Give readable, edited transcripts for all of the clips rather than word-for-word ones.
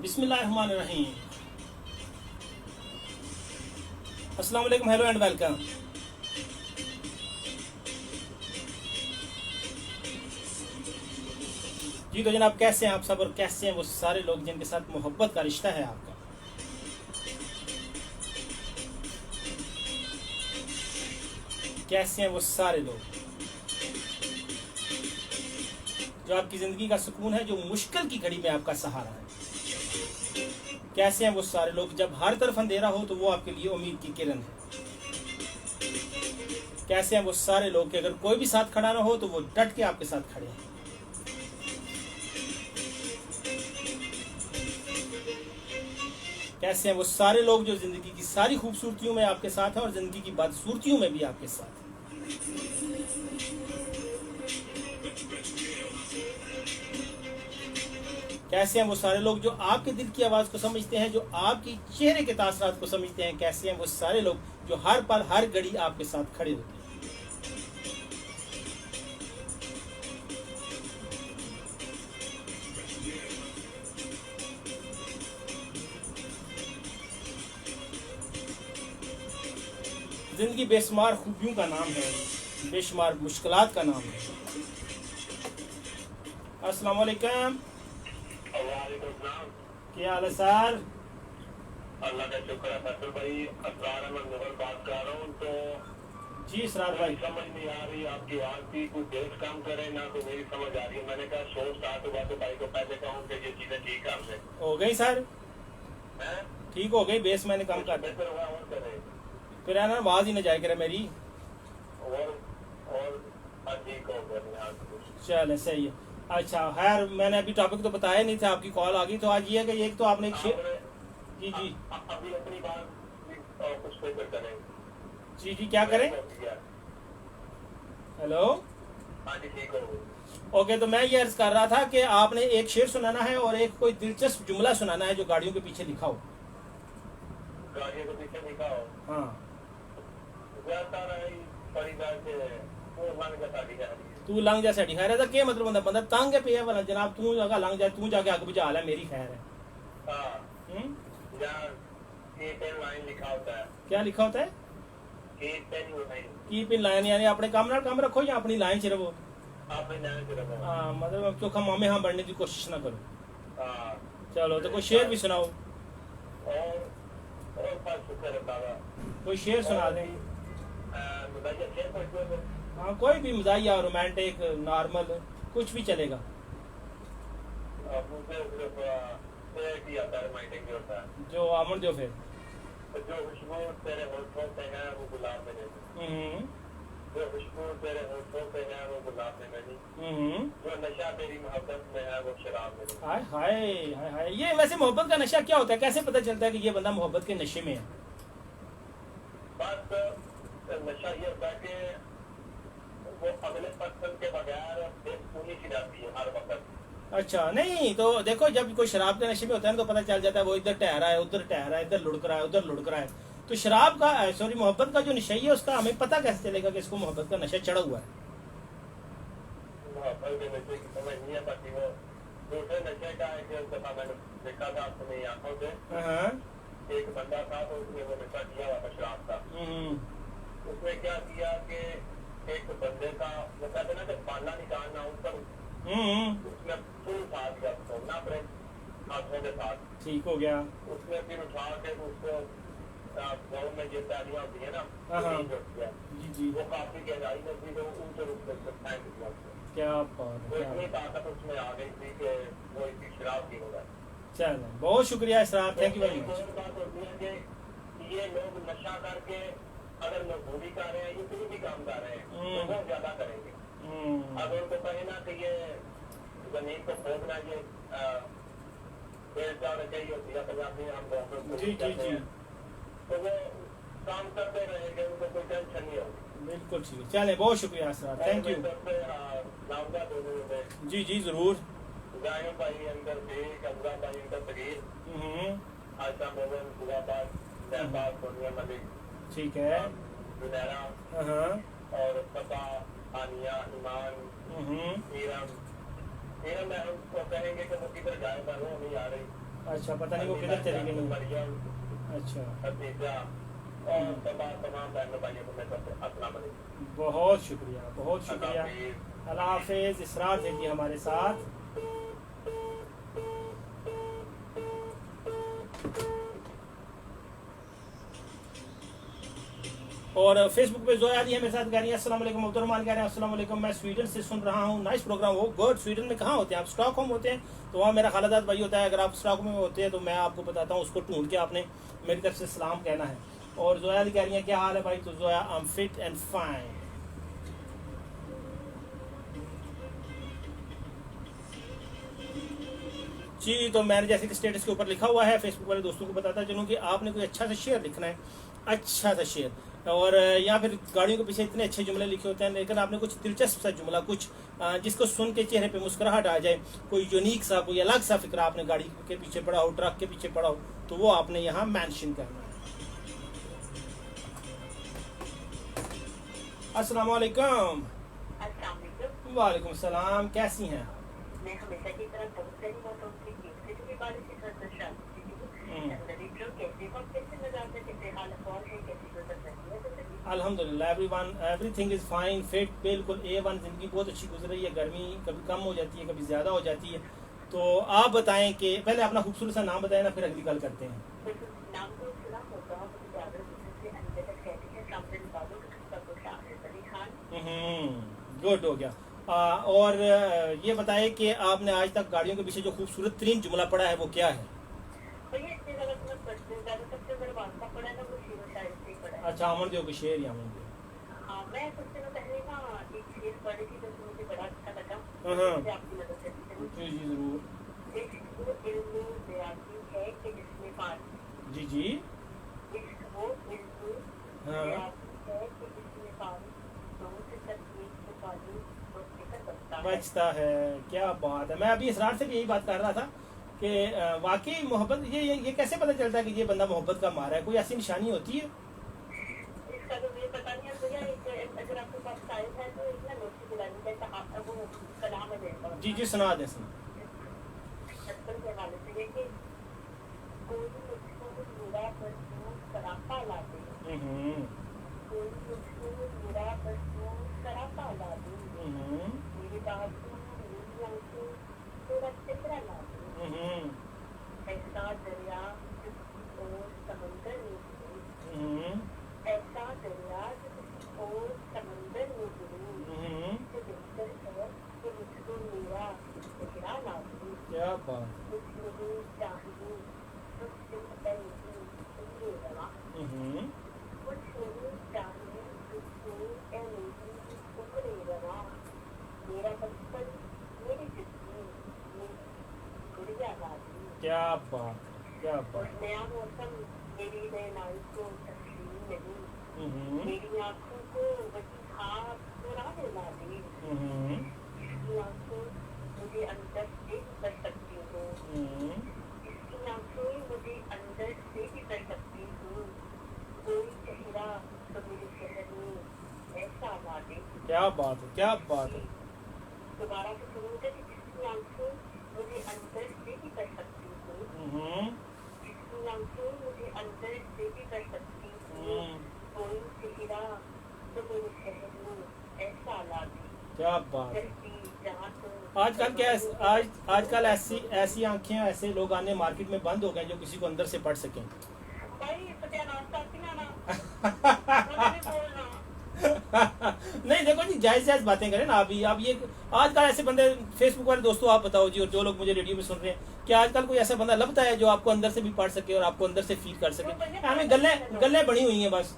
बिस्मिल्लाहिर्रहमानिर्रहीम। अस्सलाम वालेकुम, हेलो एंड वेलकम। जी तो जनाब, कैसे हैं आप सब और कैसे हैं वो सारे लोग जिनके साथ मोहब्बत का रिश्ता है आपका। कैसे हैं वो सारे लोग जो आपकी ज़िंदगी का सुकून है, जो मुश्किल की घड़ी में आपका सहारा है। कैसे हैं वो सारे लोग जब हर तरफ अंधेरा हो तो वो आपके लिए उम्मीद की किरण है। कैसे हैं वो सारे लोग कि अगर कोई भी साथ खड़ा ना हो तो वो डट के आपके साथ खड़े हैं। कैसे हैं वो सारे लोग जो ज़िंदगी की सारी खूबसूरतियों में आपके साथ हैं और ज़िंदगी की बदसूरतियों में भी आपके साथ हैं। कैसे हैं वो सारे लोग जो आपके दिल की आवाज़ को समझते हैं, जो आपकी चेहरे के तासरात को समझते हैं। कैसे हैं वो सारे लोग जो हर पल हर घड़ी आपके साथ खड़े होते हैं। ज़िंदगी बेशुमार खूबियों का नाम है, बेशुमार मुश्किलात का नाम है। अस्सलाम वालेकुम, क्या हाल है सर? अल्लाह का शुक्र है फैसल भाई। असरार अहमद मुगल बात कर रहा हूँ। तो जी इसरार भाई, समझ नहीं आ रही आपकी आवाज की, कुछ देश काम करे ना तो मेरी समझ आ रही है। मैंने कहा शो स्टार्ट हुआ तो भाई को पहले कहूँ कि ये चीजें ठीक कर ले। हो गई सर? ठीक हो गई, बेस मैंने कम कर दिया। बेहतर हुआ और करे फिर है ना, आवाज़ ही ना जाए करे मेरी। और ठीक हो गया। चले सही है। अच्छा खैर, मैंने अभी टॉपिक तो बताया नहीं था, आपकी कॉल आ गई। तो आज ये है कि एक तो आपने एक शेर। जी जी अभी अपनी बात कुछ बेहतर करें। जी जी, क्या करें? हेलो, हाँ जी ठीक हो गई। ओके, तो मैं ये अर्ज कर रहा था कि आपने एक शेर सुनाना है और एक कोई दिलचस्प जुमला सुनाना है जो गाड़ियों के पीछे लिखा हो। गाड़ियों के पीछे लिखा हो? हाँ। तू लंघ जा साड़ी खैर है, क्या मतलब बंदा बंदा तंग है पे वाला जनाब, तू जगह लंघ जा, तू जाके आग बुझा ले, मेरी खैर है। लाइन लिखा होता है। क्या लिखा होता है? कीप इन लाइन, यानी अपने काम नाल काम रखो या अपनी लाइन च रहो। हाँ, मतलब चोखा मामे हाँ बनने की कोशिश ना करो। चलो तो कोई शेर भी सुनाओ। कोई शेर सुना दे। हाँ, कोई भी मज़ाहिया, रोमांटिक, नॉर्मल, कुछ भी चलेगा। जो आमन जो फिर जो खुशबू तेरे होठों पे है वो गुलाब में नहीं। जो खुशबू तेरे होठों पे है वो गुलाब में नहीं। जो नशा तेरी मोहब्बत में है वो शराब में नहीं। हाय हाय हाय हाय। ये वैसे मोहब्बत का नशा क्या होता है? कैसे पता चलता है कि ये बंदा मोहब्बत के नशे में है? बस नशा ये होता है कि वो अगले पर्सन के बगैर बेसुनी सी जाती है हर वक्त। अच्छा, नहीं तो देखो, जब कोई शराब के नशे में होता है ना तो पता चल जाता है वो इधर टहरा है, उधर टहरा है, इधर लुढ़क रहा है, उधर लुढ़क रहा है। तो शराब का सॉरी मोहब्बत का जो नशा है उसका हमें पता कैसे चलेगा कि इसको मोहब्बत का नशा चढ़ा हुआ है? मोहब्बत के नशे की समझ नहीं है, बाकी वो दूसरे नशे का है कि उस दफा मैंने देखा था अपनी आंखों से। एक बंदा था तो उसने वो नशा किया हुआ था शराब का। उसने क्या किया कि एक बंदे का वो कहते ना कि पाला निकालना ऊपर, उसने फुल उठा दिया ना अपने हाथों के साथ। ठीक हो गया। उसने फिर उठा के उसको गाँव में जो तालियां होती है ना, जी जी, वो काफी गहराई में थी तो ऊंचे रूप से फेंक दिया। क्या बात है, इतनी ताकत उसमें आ गई थी कि वो इसी शराब की हो गई। चलो बहुत शुक्रिया इसरार, थैंक यू वेरी मच। बात होती है कि ये लोग नशा करके अगर मजदूरी कर रहे हैं, ये कोई भी काम कर रहे हैं तो बहुत ज्यादा करेंगे। अगर उनको कहे ना कि ये जमीन को खोदना, ये चाहिए होती है पंजाबी में हम जी जी जी, तो वो काम करते रहेंगे, उनको कोई टेंशन नहीं होगी। बिल्कुल ठीक है। चले बहुत शुक्रिया इसरार, थैंक यू। जी जी जरूर। भाई अंदर से, कमरा भाई अंदर तगीर, आशा मोहन, शहबाज, सोनिया मलिक, ठीक है, जुनैरा और सफा, आनिया, ईमान, ईरम मैं उनको कहेंगे कि वो किधर जाए, पर वो नहीं आ रही। अच्छा, पता नहीं वो किधर चली गई। मरियम, अच्छा, खदीजा और तमाम बहनों भाइयों को मैं सबसे अस्सलाम वालेकुम। बहुत शुक्रिया, बहुत शुक्रिया। अल्लाह हाफिज़। इसरार थे जी हमारे साथ। और फेसबुक पे जोया अली है मेरे साथ, कह रही है अस्सलाम वालेकुम। अब्दुर्रहमान कह रहे हैं अस्सलाम वालेकुम, मैं स्वीडन से सुन रहा हूँ, नाइस प्रोग्राम। वो गुड। स्वीडन में कहाँ होते हैं आप? स्टॉकहोम होते हैं, तो वहाँ मेरा खालाजाद भाई होता है। अगर आप स्टॉकहोम में होते हैं तो मैं आपको बताता हूँ, उसको ढूंढ के आपने मेरी तरफ से सलाम कहना है। और जोया अली कह रही है क्या हाल है भाई? तो Zoya I am fit and fine. जी, तो मैंने जैसे कि स्टेटस के ऊपर लिखा हुआ है, फेसबुक वाले दोस्तों को बताता चलूँ कि आपने कोई अच्छा सा शेयर लिखना है, अच्छा सा शेयर। और या फिर गाड़ियों के पीछे इतने अच्छे जुमले लिखे होते हैं, लेकिन आपने कुछ दिलचस्प सा जुमला, कुछ जिसको सुन के चेहरे पे मुस्कुराहट आ जाए, कोई यूनिक सा, कोई अलग सा फिक्रा आपने गाड़ी के पीछे पड़ा हो, ट्रक के पीछे पड़ा हो, तो वो आपने यहाँ मेंशन करना है। अस्सलाम वालेकुम। वालेकुम सलाम, कैसी हैं? मैं हमेशा की तरह बहुत सारी बातों की चीज़ के बारे में कैसे हाल है, कैसी गुजर रही है? अल्हम्दुलिल्लाह, एवरीथिंग इज़ फाइन, फिट, बिल्कुल A1। ज़िंदगी बहुत अच्छी गुजर रही है। गर्मी कभी कम हो जाती है, कभी ज़्यादा हो जाती है। तो आप बताएं कि पहले अपना खूबसूरत सा नाम बताएं ना, फिर अगली गल करते हैं। नाम तो सुना होगा, गुड हो गया। और ये बताएं कि आपने आज तक गाड़ियों के पीछे जो खूबसूरत तरीन जुमला पढ़ा है वो क्या है? अच्छा, अमन देव के शेर या अमन देव। हाँ, मैं कुछ दिनों पहले ना एक शेर पढ़ी थी जो मुझे बड़ा अच्छा लगा। आपकी मदद से जी जी जरूर। इश्क वो इल्म ज़ियादती है कि जिसमें पानी। जी जी। इश्क वो इल्म ज़ियादती है कि जिसमें पानी, बहुत से तकलीफ से पानी बचता है। क्या बात है। मैं अभी इसरार से भी यही बात कर रहा था कि वाकई मोहब्बत, ये कैसे पता चलता है कि ये बंदा मोहब्बत का मारा है? कोई ऐसी निशानी होती है? इसका तो मुझे पता नहीं है भैया। अगर आपके पास टाइम है तो एक ना नोट दिलानी चाहिए। आपका वो कलाम है। जी जी, सुना दें। बचपन के हवाले से कि कोई मुझको मेरा बसू सरापा ला दे, कोई मुझको मेरा बसू सरापा ला दे, मेरी बातों मेरी आंखें थोड़ा चित्रा ला दे, ऐसा दरिया जिसकी ओर समंदर में गिरे, ऐसा दरिया जिसकी ओर समंदर में गिरे, तो बेहतर है कि मुझको मेरा चेहरा ला दे। क्या बात। कुछ नहीं चाहिए, कुछ नहीं चाहिए रवा, कुछ नहीं चाहिए, कुछ नहीं उम्र रवा, मेरा बचपन, मेरी जिंदगी, मेरी गुड़िया ला दी। क्या बात, क्या बात। नया मौसम मेरी नैनाई को तस्लीम नहीं, मेरी आँखों को वही खास सुराग ला दी, इसकी आँखें मुझे अंदर से भी कर सकती हूँ, इसकी आँखें मुझे अंदर से भी कर सकती हूँ, कोई चेहरा तो मेरे शहर में ऐसा ला दे। क्या बात है, क्या बात है। दोबारा से सुनूंगा कि जिसकी आँखें मुझे अंदर से भी कर सकती हूँ, जिसकी आँखें मुझे अंदर से भी कर सकती हूँ, कोई चेहरा तो मेरे शहर में ऐसा ला दे। क्या बात है। आजकल क्या आजकल ऐसी आंखें, ऐसे लोग आने मार्केट में बंद हो गए जो किसी को अंदर से पढ़ सकें। नहीं देखो जी, जायज़ बातें करें ना। अभी अब ये आजकल ऐसे बंदे, फेसबुक वाले दोस्तों आप बताओ जी, और जो लोग मुझे रेडियो में सुन रहे हैं, कि आजकल कोई ऐसा बंदा लभता है जो आपको अंदर से भी पढ़ सके और आपको अंदर से फील कर सके? हमें गल्ले बनी हुई हैं बस।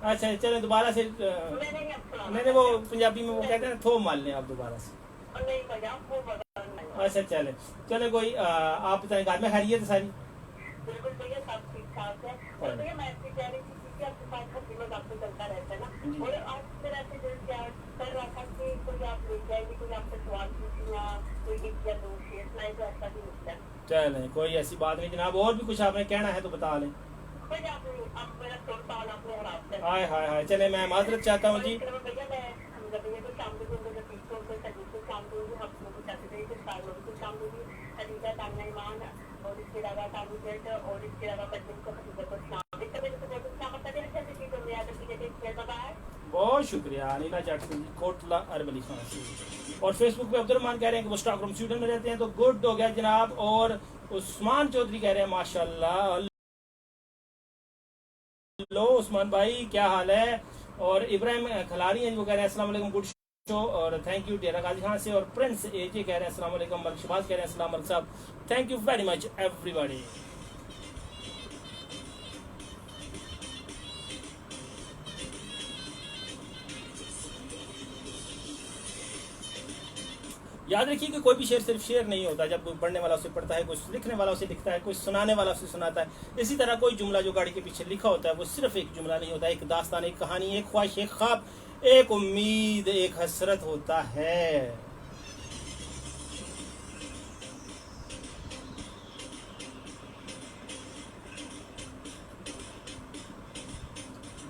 अच्छा चले दोबारा से। नहीं वो पंजाबी में वो कहते हैं थो मार लें आप दोबारा से। अच्छा चले कोई आप बताएं, घर में खैरियत है सारी? बिल्कुल भैया, सब ठीक ठाक है। और भैया मैं कह रही थी भी आपके साथ हर दिमाग आपको चलता रहता है ना। और आज मेरा ऐसे दिल क्या कर रहा था कि कोई आप लेके आएंगे, कोई आपसे सवाल पूछे या कोई एक या दो शेयर सुनाए तो ऐसा भी होता है। चलें, कोई ऐसी बात नहीं जनाब, और भी कुछ आपने कहना है तो बता लें। कोई आप मेरा तोड़ पाल आपने और आपसे हाय हाय हाय, चले मैं माजरत चाहता हूँ जी। भैया मैं भैया को शाम को दूंगा, को सजीव को शाम दूंगी, हम लोग को चाहते थे कि साल को शाम दूंगी, खरीदा ताना ईमान और इसके अलावा तालू जेट और इसके अलावा बच्चों को खरीदा को शाम इसका मेरे को बहुत अच्छा मतलब है। जैसे कि मैं याद रखिए बाय। बहुत शुक्रिया अनिला जाटसिंह जी, कोटला अरबली खान से। और फेसबुक पे अब्दुलरहमान कह रहे हैं कि वो स्टॉकहोम स्वीडन में रहते हैं, तो गुड हो गया जनाब। और उस्मान चौधरी कह रहे हैं माशाल्लाह। हेलो उस्मान भाई, क्या हाल है। और इब्राहिम खलारी हैं, वो कह रहे हैं अस्सलाम वालेकुम, गुड शो और थैंक यू। डेरा गाजी खान से। और प्रिंस एजे कह रहे हैं अस्सलाम वालेकुम। मलशबाज कह रहे हैं अस्सलाम वालेकुम साहब, thank you very much everybody. याद रखिए कि कोई भी शेर सिर्फ शेर नहीं होता, जब कोई पढ़ने वाला उसे पढ़ता है, कोई लिखने वाला उसे लिखता है, कोई सुनाने वाला उसे सुनाता है। इसी तरह कोई जुमला जो गाड़ी के पीछे लिखा होता है वो सिर्फ एक जुमला नहीं होता, एक दास्तान, एक कहानी, एक ख्वाहिश, एक ख्वाब, एक उम्मीद, एक हसरत होता है।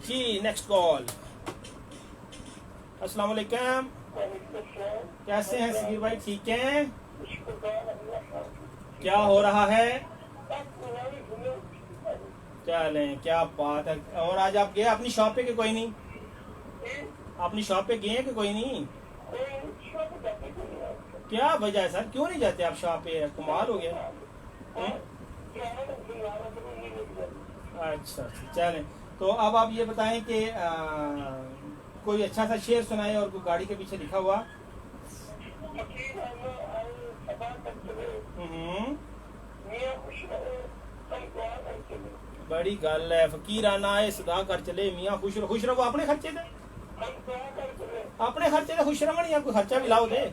जी नेक्स्ट कॉल। अस्सलाम वालेकुम, कैसे हैं सगीर भाई, ठीक हैं? क्या हो रहा है? चलें, क्या बात है। और आज आप गए अपनी शॉप पे कि कोई नहीं? अपनी शॉप पे गए कि कोई नहीं? क्या वजह है सर, क्यों नहीं जाते आप शॉप पे? कमाल हो गया। अच्छा, चलें, तो अब आप ये बताएं कि कोई अच्छा सा शेर सुनाए और कोई गाड़ी के पीछे लिखा हुआ। बड़ी गल है, फकीर आना है सदा कर चले, मियाँ खुश रहो अपने खर्चे दे, अपने खर्चे दे खुश रहो, या कोई खर्चा भी लाओ दे।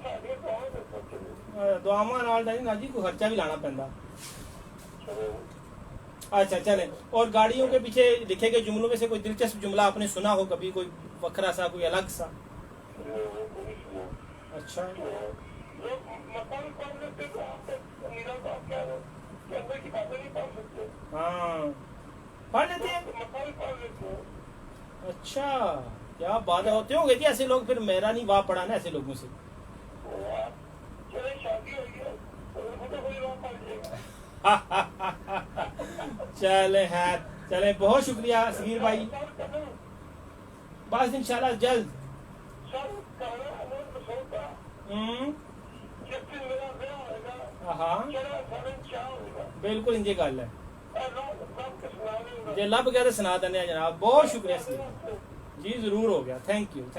दुआवां नाल ना जी, कोई खर्चा भी लाना पैंदा। अच्छा चलें, और गाड़ियों के पीछे लिखे गए जुमलों में से कोई दिलचस्प जुमला आपने सुना हो कभी, कोई वखरा सा, कोई अलग सा? अच्छा, हाँ पढ़ लेते हैं। अच्छा, क्या बात है, होते होंगे कि ऐसे लोग, फिर मेरा नहीं वाह पड़ा ना ऐसे लोगों से। चले है, चले, बहुत शुक्रिया सगीर भाई, बस इंशाल्लाह जल्द। हाँ बिल्कुल इंजे गल है, जे लब गया तो सुना देने जनाब। बहुत शुक्रिया सगीर जी, जरूर हो गया, थैंक यू भाई।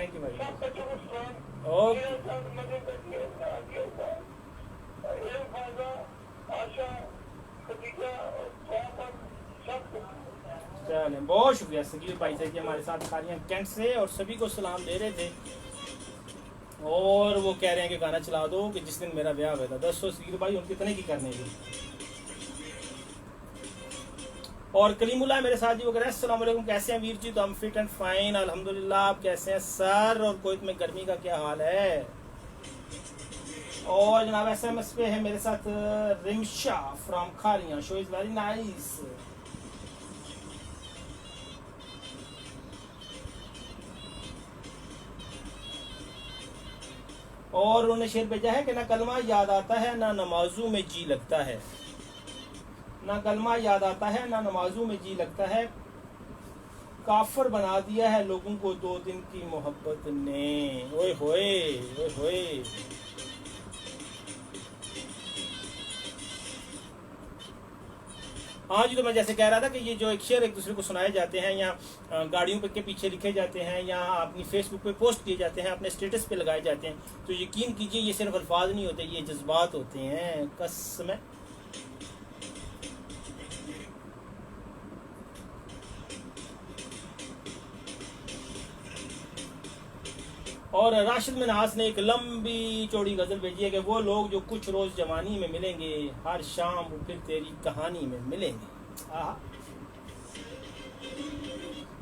ओके, चलें, बहुत शुक्रिया सगीर भाई से कि हमारे साथ खालियाँ कैंट से, और सभी को सलाम दे रहे थे। और वो कह रहे हैं कि गाना चला दो कि जिस दिन मेरा ब्याह हुआ था। 10 सगीर भाई उनके कितने की करने की। और कलीमुल्लाह मेरे साथ जी, वो कह रहे हैं अस्सलाम वालेकुम, कैसे हैं वीर जी? तो हम फिट एंड फाइन अल्हम्दुलिल्लाह, आप कैसे हैं सर? और कोयत में गर्मी का क्या हाल है? और जनाब SMS पे है मेरे साथ Rimsha from Khaliyan, show is very nice. और उन्होंने शेर भेजा है कि ना कलमा याद आता है ना नमाजों में जी लगता है, ना कलमा याद आता है ना नमाजों में जी लगता है, काफर बना दिया है लोगों को 2 दिन की मोहब्बत ने। ओए होए, ओए होए। हाँ जी, तो मैं जैसे कह रहा था कि ये जो एक शेर एक दूसरे को सुनाए जाते हैं, या गाड़ियों के पीछे लिखे जाते हैं, या अपनी फेसबुक पे पोस्ट किए जाते हैं, अपने स्टेटस पे लगाए जाते हैं, तो यकीन कीजिए ये सिर्फ अल्फाज नहीं होते, ये जज्बात होते हैं, कसम। और राशिद मिन्हास ने एक लंबी चौड़ी गजल भेजी है कि वो लोग जो कुछ रोज जवानी में मिलेंगे, हर शाम वो फिर तेरी कहानी में मिलेंगे।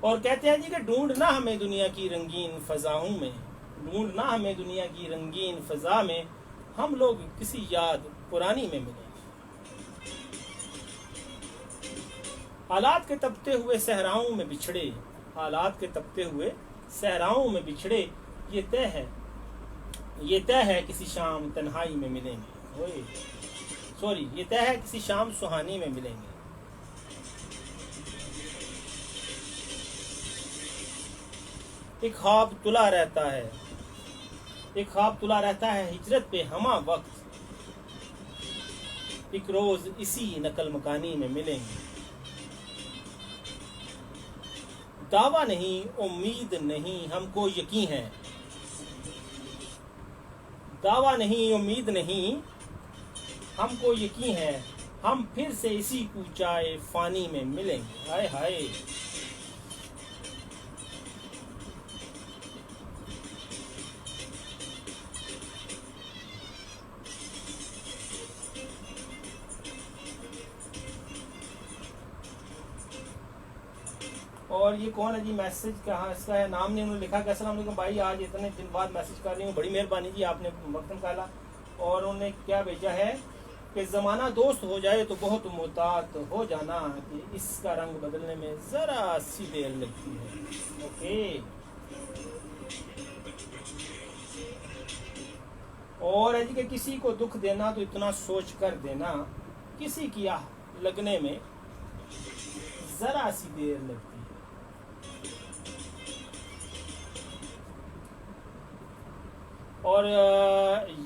और कहते हैं जी कि ढूंढना हमें दुनिया की रंगीन फजाओं में, ढूंढना हमें दुनिया की रंगीन फजा में, हम लोग किसी याद पुरानी में मिलेंगे। हालात के तपते हुए सहराओं में बिछड़े, हालात के तपते हुए सहराओं में बिछड़े, ये तय है किसी शाम तन्हाई में मिलेंगे। ये तय है किसी शाम सुहानी में मिलेंगे। एक ख्वाब तुला रहता है, एक ख्वाब तुला रहता है हिजरत पे हमा वक्त, एक रोज इसी नकल मकानी में मिलेंगे। दावा नहीं उम्मीद नहीं हमको यकीन है, दावा नहीं उम्मीद नहीं हमको यकीन है, हम फिर से इसी ऊंचाई फानी में मिलेंगे। हाय हाय। और ये कौन है जी, मैसेज कहाँ इसका है, नाम नहीं उन्होंने लिखा। कि अस्सलाम वालेकुम भाई, आज इतने दिन बाद मैसेज कर रही हूँ, बड़ी मेहरबानी जी, आपने वक्त निकाला। और उन्होंने क्या भेजा है कि ज़माना दोस्त हो जाए तो बहुत मुहतात हो जाना, कि इसका रंग बदलने में ज़रा सी देर लगती है। ओके। और है जी कि किसी को दुख देना तो इतना सोच कर देना, किसी की आह लगने में ज़रा सी देर लगती है। और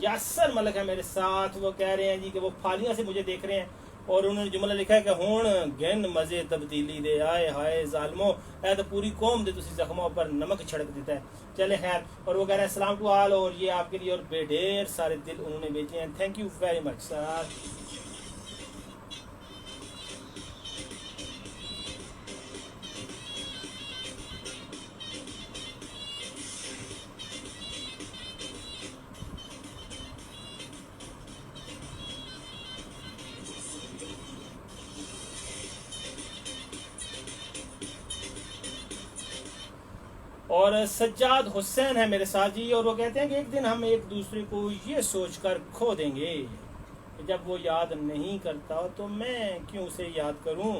यासर मलिक है मेरे साथ, वो कह रहे हैं जी कि वो फालियां से मुझे देख रहे हैं, और उन्होंने जुमला लिखा है कि हुण गिन मजे तब्दीली दे, आए हाय जालमो, ऐ तो पूरी कौम दे तुसी जख्मों पर नमक छिड़क देता है। चले खैर। और वो कह रहे हैं सलाम टू ऑल, और ये आपके लिए और बेढेर सारे दिल उन्होंने भेजे हैं। Thank you very much sir. और सज्जाद हुसैन है मेरे साथ जी, और वो कहते हैं कि एक दिन हम एक दूसरे को ये सोचकर खो देंगे कि जब वो याद नहीं करता तो मैं क्यों उसे याद करूं।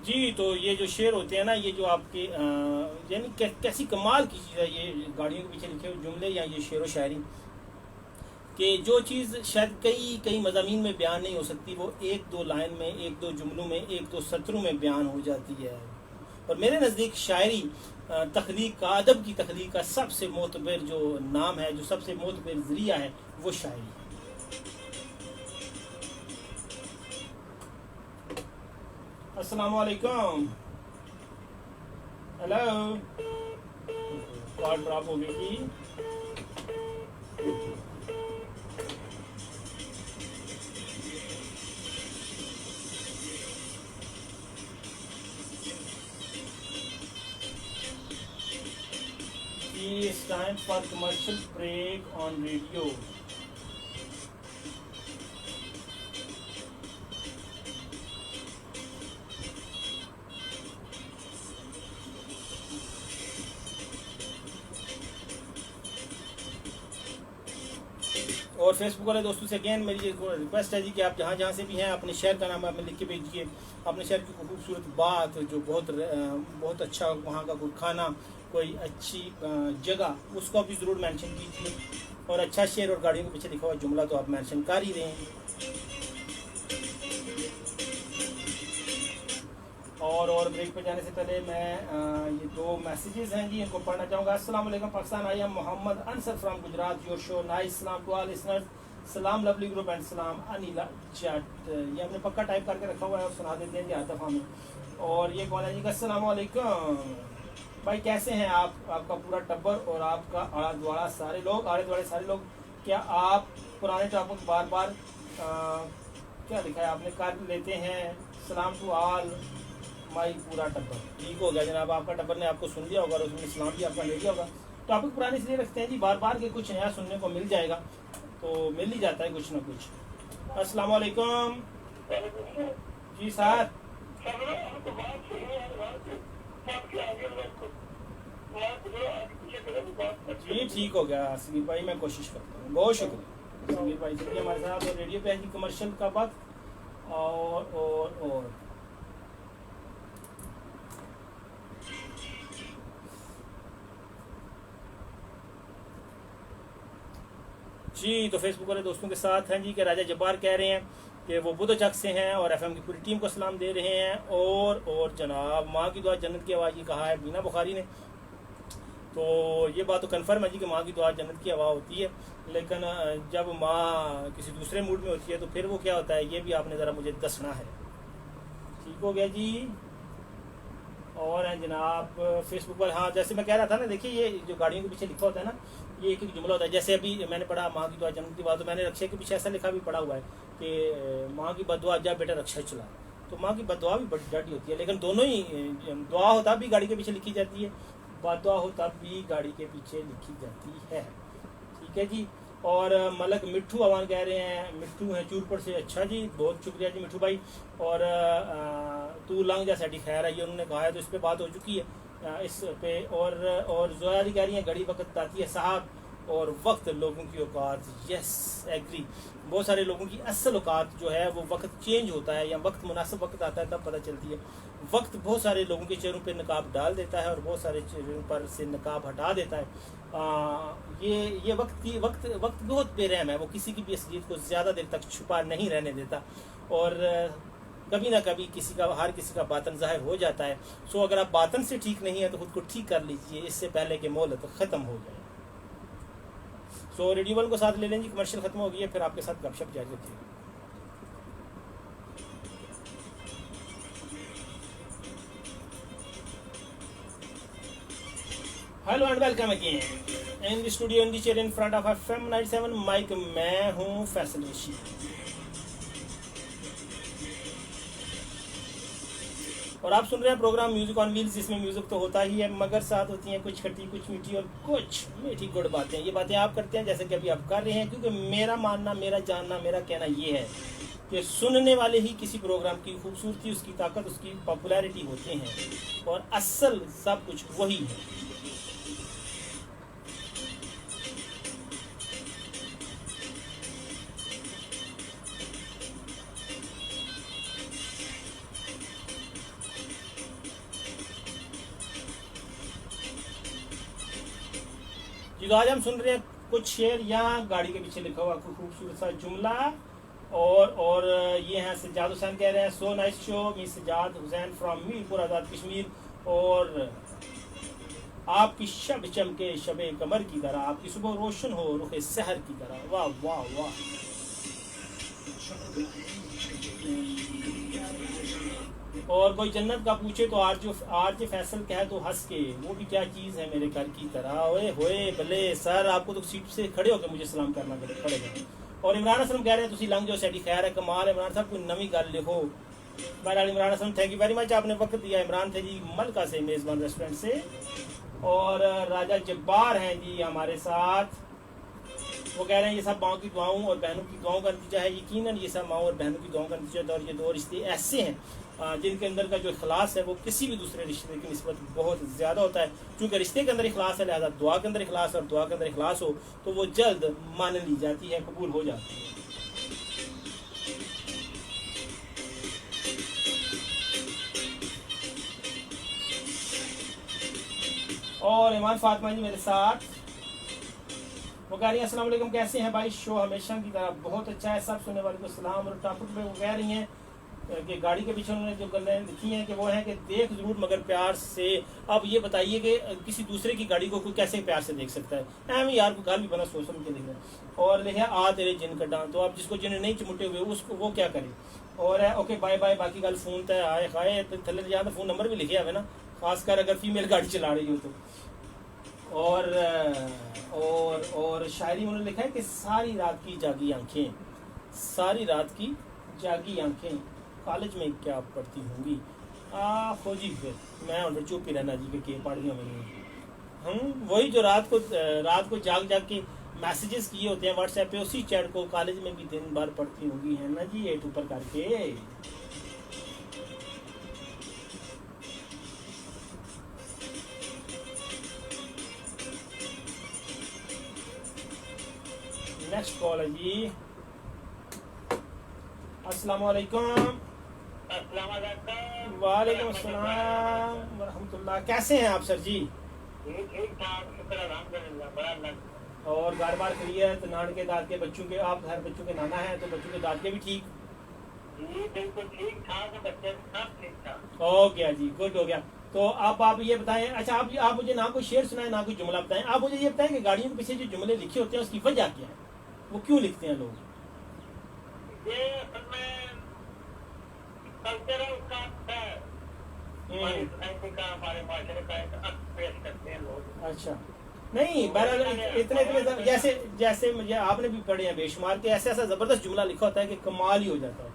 जी, तो ये जो शेर होते हैं ना, ये जो आपके यानी कैसी कमाल की चीज़ है ये गाड़ियों के पीछे लिखे हुए जुमले या ये शेर व शायरी, कि जो चीज़ शायद कई मज़ामीन में बयान नहीं हो सकती, वो एक दो लाइन में, एक दो जुमलों में, एक दो सत्रों में बयान हो जाती है। और मेरे नज़दीक शायरी तख्लीक का, अदब की तख्लीक का सबसे मोतबर जो नाम है, जो सबसे मोतबर ज़रिया है, वो शायरी है। अस्सलाम वालेकुम। हेलो, कॉल ड्रॉप हो गई थी। It's time for commercial break on radio. और फेसबुक वाले दोस्तों से अगेन मेरी रिक्वेस्ट है जी कि आप जहाँ जहाँ से भी हैं अपने शहर का नाम आप लिख के भेजिए, अपने शहर की खूबसूरत बात, जो बहुत अच्छा वहाँ का कोई खाना, कोई अच्छी जगह, उसको आप भी ज़रूर मेंशन कीजिए। और अच्छा शेर और गाड़ियों के पीछे लिखा हुआ जुमला तो आप मेंशन कर ही रहे हैं। और ब्रेक पे जाने से पहले मैं ये दो मैसेजेस हैं जी, इनको पढ़ना चाहूँगा। अस्सलाम वालेकुम Pakistan, I am Mohammad Ansar from Gujarat, your show nice, सलाम टू ऑल लिसनर्स, सलाम लवली ग्रुप एंड सलाम अनिला चैट। ये हमने पक्का टाइप करके रखा हुआ है और सुना देते हैं जी हर दफ़ा में। और ये कौन है जी, अस्सलाम वालेकुम भाई, कैसे हैं आप, आपका पूरा टब्बर और आपका आले द्वारा सारे लोग। क्या आप पुराने टॉपिक बार बार क्या लिखा है आपने, कर लेते हैं? सलाम टू ऑल माई पूरा टब्बर। ठीक हो गया जनाब, आपका टब्बर ने आपको सुन लिया होगा और उसमें इस्लाम भी आपका ले लिया होगा। टॉपिक पुराने इसलिए रखते हैं जी, बार बार के कुछ नया सुनने को मिल जाएगा तो मिल ही जाता है कुछ ना कुछ। अस्सलाम वालेकुम जी सर। जी ठीक हो गया समीर भाई, मैं कोशिश करता हूँ। बहुत शुक्रिया समीर भाई से हमारे साथ। और रेडियो पे है जी कमर्शियल का वक्त। और जी तो फेसबुक वाले दोस्तों के साथ हैं जी कि राजा जब्बार कह रहे हैं कि वो बुधचक से हैं और एफएम की पूरी टीम को सलाम दे रहे हैं। और जनाब माँ की दुआ जन्नत की आवाज़, ये कहा है बीना बुखारी ने। तो ये बात तो कन्फर्म है जी कि माँ की दुआ जन्नत की हवा होती है, लेकिन जब माँ किसी दूसरे मूड में होती है तो फिर वो क्या होता है, ये भी आपने ज़रा मुझे दसना है। ठीक हो गया जी। और हैं जनाब फेसबुक पर, हाँ जैसे मैं कह रहा था ना, देखिए ये जो गाड़ियों के पीछे लिखा होता है ना, ये एक एक जुमला होता है। जैसे अभी मैंने पढ़ा माँ की दुआ जन्नत की बात, तो मैंने रक्षा के पीछे ऐसा लिखा भी पड़ा हुआ है कि माँ की बददुआ जा बेटा रक्षा चला। तो माँ की बददुआ भी बड़ी डाटी होती है, लेकिन दोनों ही, दुआ हो तब भी गाड़ी के पीछे लिखी जाती है, बददुआ हो तब भी गाड़ी के पीछे लिखी जाती है। ठीक है जी। और मलक मिट्ठू अवान कह रहे हैं, मिट्ठू हैं चूरपुर से। अच्छा जी, बहुत शुक्रिया जी मिट्ठू भाई। और तू लंग जा साड़ी खैर है, ये उन्होंने कहा है, तो इस पर बात हो चुकी है इस पे। और जोया कह रही हैं घड़ी वक्त आती है साहब और वक्त लोगों की औकात। Yes agree. बहुत सारे लोगों की असल औकात जो है वो वक्त चेंज होता है या वक्त मुनासिब वक्त आता है तब पता चलती है। वक्त बहुत सारे लोगों के चेहरों पे नकाब डाल देता है और बहुत सारे चेहरों पर से नकाब हटा देता है। ये वक्त बहुत बेरहम है, वो किसी की भी असलियत को ज़्यादा देर तक छुपा नहीं रहने देता और कभी ना कभी हर किसी का बातन जाहिर हो जाता है। सो अगर आप बातन से ठीक नहीं है तो खुद को ठीक कर लीजिए, इससे पहले कि मोहलत ख़त्म हो जाए। सो रेडियो वन को साथ ले लेंगे, कमर्शियल खत्म हो गई है, फिर आपके साथ गपशप जारी रखिए। Hello and welcome again in the studio in the chair in front of FM 97 mic. मैं हूं फैसल रशीद और आप सुन रहे हैं प्रोग्राम म्यूजिक ऑन व्हील्स, जिसमें म्यूजिक तो होता ही है मगर साथ होती हैं कुछ खट्टी कुछ मीठी और कुछ मीठी गुड़ बातें। ये बातें आप करते हैं जैसे कि अभी आप कर रहे हैं, क्योंकि मेरा मानना, मेरा जानना, मेरा कहना ये है कि सुनने वाले ही किसी प्रोग्राम की खूबसूरती, उसकी ताकत, उसकी पॉपुलैरिटी होते हैं और असल सब कुछ वही है। तो आज हम सुन रहे हैं कुछ शेर या गाड़ी के पीछे लिखा हुआ खूबसूरत सा जुमला। और ये हैं सज्जाद हुसैन कह रहे हैं so nice show me Sajjad Hussain from Mirpur Azad Kashmir. और आपकी शब चमके शबे कमर की तरह, आपकी सुबह रोशन हो रुखे सहर की तरह। वाह वाह वाह। और कोई जन्नत का पूछे तो आरजे फैसल कहे तो हंस के, वो भी क्या चीज़ है मेरे घर की तरह। ओए होए भले सर, आपको तो सीट से खड़े होकर मुझे सलाम करना पड़ेगा। और इमरान असलम कह रहे हैं तुसी लंघ जाओ साडी खैर है, कमाल है इमरान साहब, कोई नवी गल लिखो। बहरहाल Imran Aslam thank you very much, आपने वक्त दिया। इमरान थे जी मलका से, मेज़बान रेस्टोरेंट से। और राजा जब्बार हैं जी हमारे साथ, वो कह रहे हैं ये सब माओ की दुआओं और बहनों की दुआओं का नतीजा है। यकीनन ये सब माओ और बहनों की दुआओं का नतीजा है। और ये दो रिश्ते ऐसे हैं जिनके अंदर का जो इखलास है वो किसी भी दूसरे रिश्ते की निस्बत बहुत ज़्यादा होता है। क्योंकि रिश्ते के अंदर इखलास है, लिहाजा दुआ के अंदर इखलास, और दुआ के अंदर इखलास हो तो वो जल्द मान ली जाती है, कबूल हो जाती है। और ईमान फातिमा जी मेरे साथ, वो कह रही हैं अस्सलाम वालेकुम, कैसे हैं भाई? शो हमेशा की तरह बहुत अच्छा है, सब सुनने वाले को सलाम। और टॉपिक में वो कह रही हैं कि गाड़ी के पीछे उन्होंने जो गल्लें लिखी हैं कि वो है कि देख जरूर मगर प्यार से। अब ये बताइए कि किसी दूसरे की गाड़ी को कोई कैसे प्यार से देख सकता है? एम यार को गाल भी बना सोच समझ के देखना। और लिखा आ तेरे जिन कटा, तो अब जिसको जिन नहीं चिमुटे हुए उसको वो क्या करे। और ओके बाय बाय, बाकी गल फोन तय आए खाए थले जाए तो फोन नंबर भी लिखे हुए ना, खासकर अगर फीमेल गाड़ी चला रही हो तो। और शायरी उन्होंने लिखा है कि सारी रात की जागी आंखें, सारी रात की जागी आंखें कॉलेज में क्या पढ़ती होंगी। खोजी फिर मैं उधर चुप ही रहना जी के पढ़ लिया मैंने। हम वही जो रात को जाग के मैसेजेस किए होते हैं व्हाट्सएप पे, उसी चैट को कॉलेज में भी दिन भर पढ़ती होंगी है ना जी, 8 ऊपर करके। नेक्स्ट कॉल है जी। अस्सलाम वालेकुम। वालेकुम अस्सलाम वरहमतुल्लाह। कैसे हैं आप सर जी? ठीक ठाक, शुक्र अल्हम्दुलिल्लाह, बड़ा। और घर बार क्लियर? तो नान के दाद के बच्चों के, आप घर बच्चों के नाना हैं तो बच्चों के दाद के भी ठीक? जी बिल्कुल ठीक ठाक, बच्चे सब ठीक ठाक। हो गया जी, गुड हो गया। तो आप ये बताएं, अच्छा आप मुझे ना कोई शेर सुनाए ना कोई जुमला बताएं। आप मुझे ये बताएं कि गाड़ियों के पीछे जो जुमले लिखे होते हैं उसकी वजह क्या है, वो क्यों लिखते हैं लोग? ये असल में कल्चरल का है, हमारी सोसाइटी का, हमारे माशरे का एक अक्स पेश करते हैं लोग। अच्छा, नहीं बहरहाल इतने जैसे मुझे आपने भी पढ़े हैं बेशुमार के ऐसा जबरदस्त जुमला लिखा होता है कि कमाल ही हो जाता है।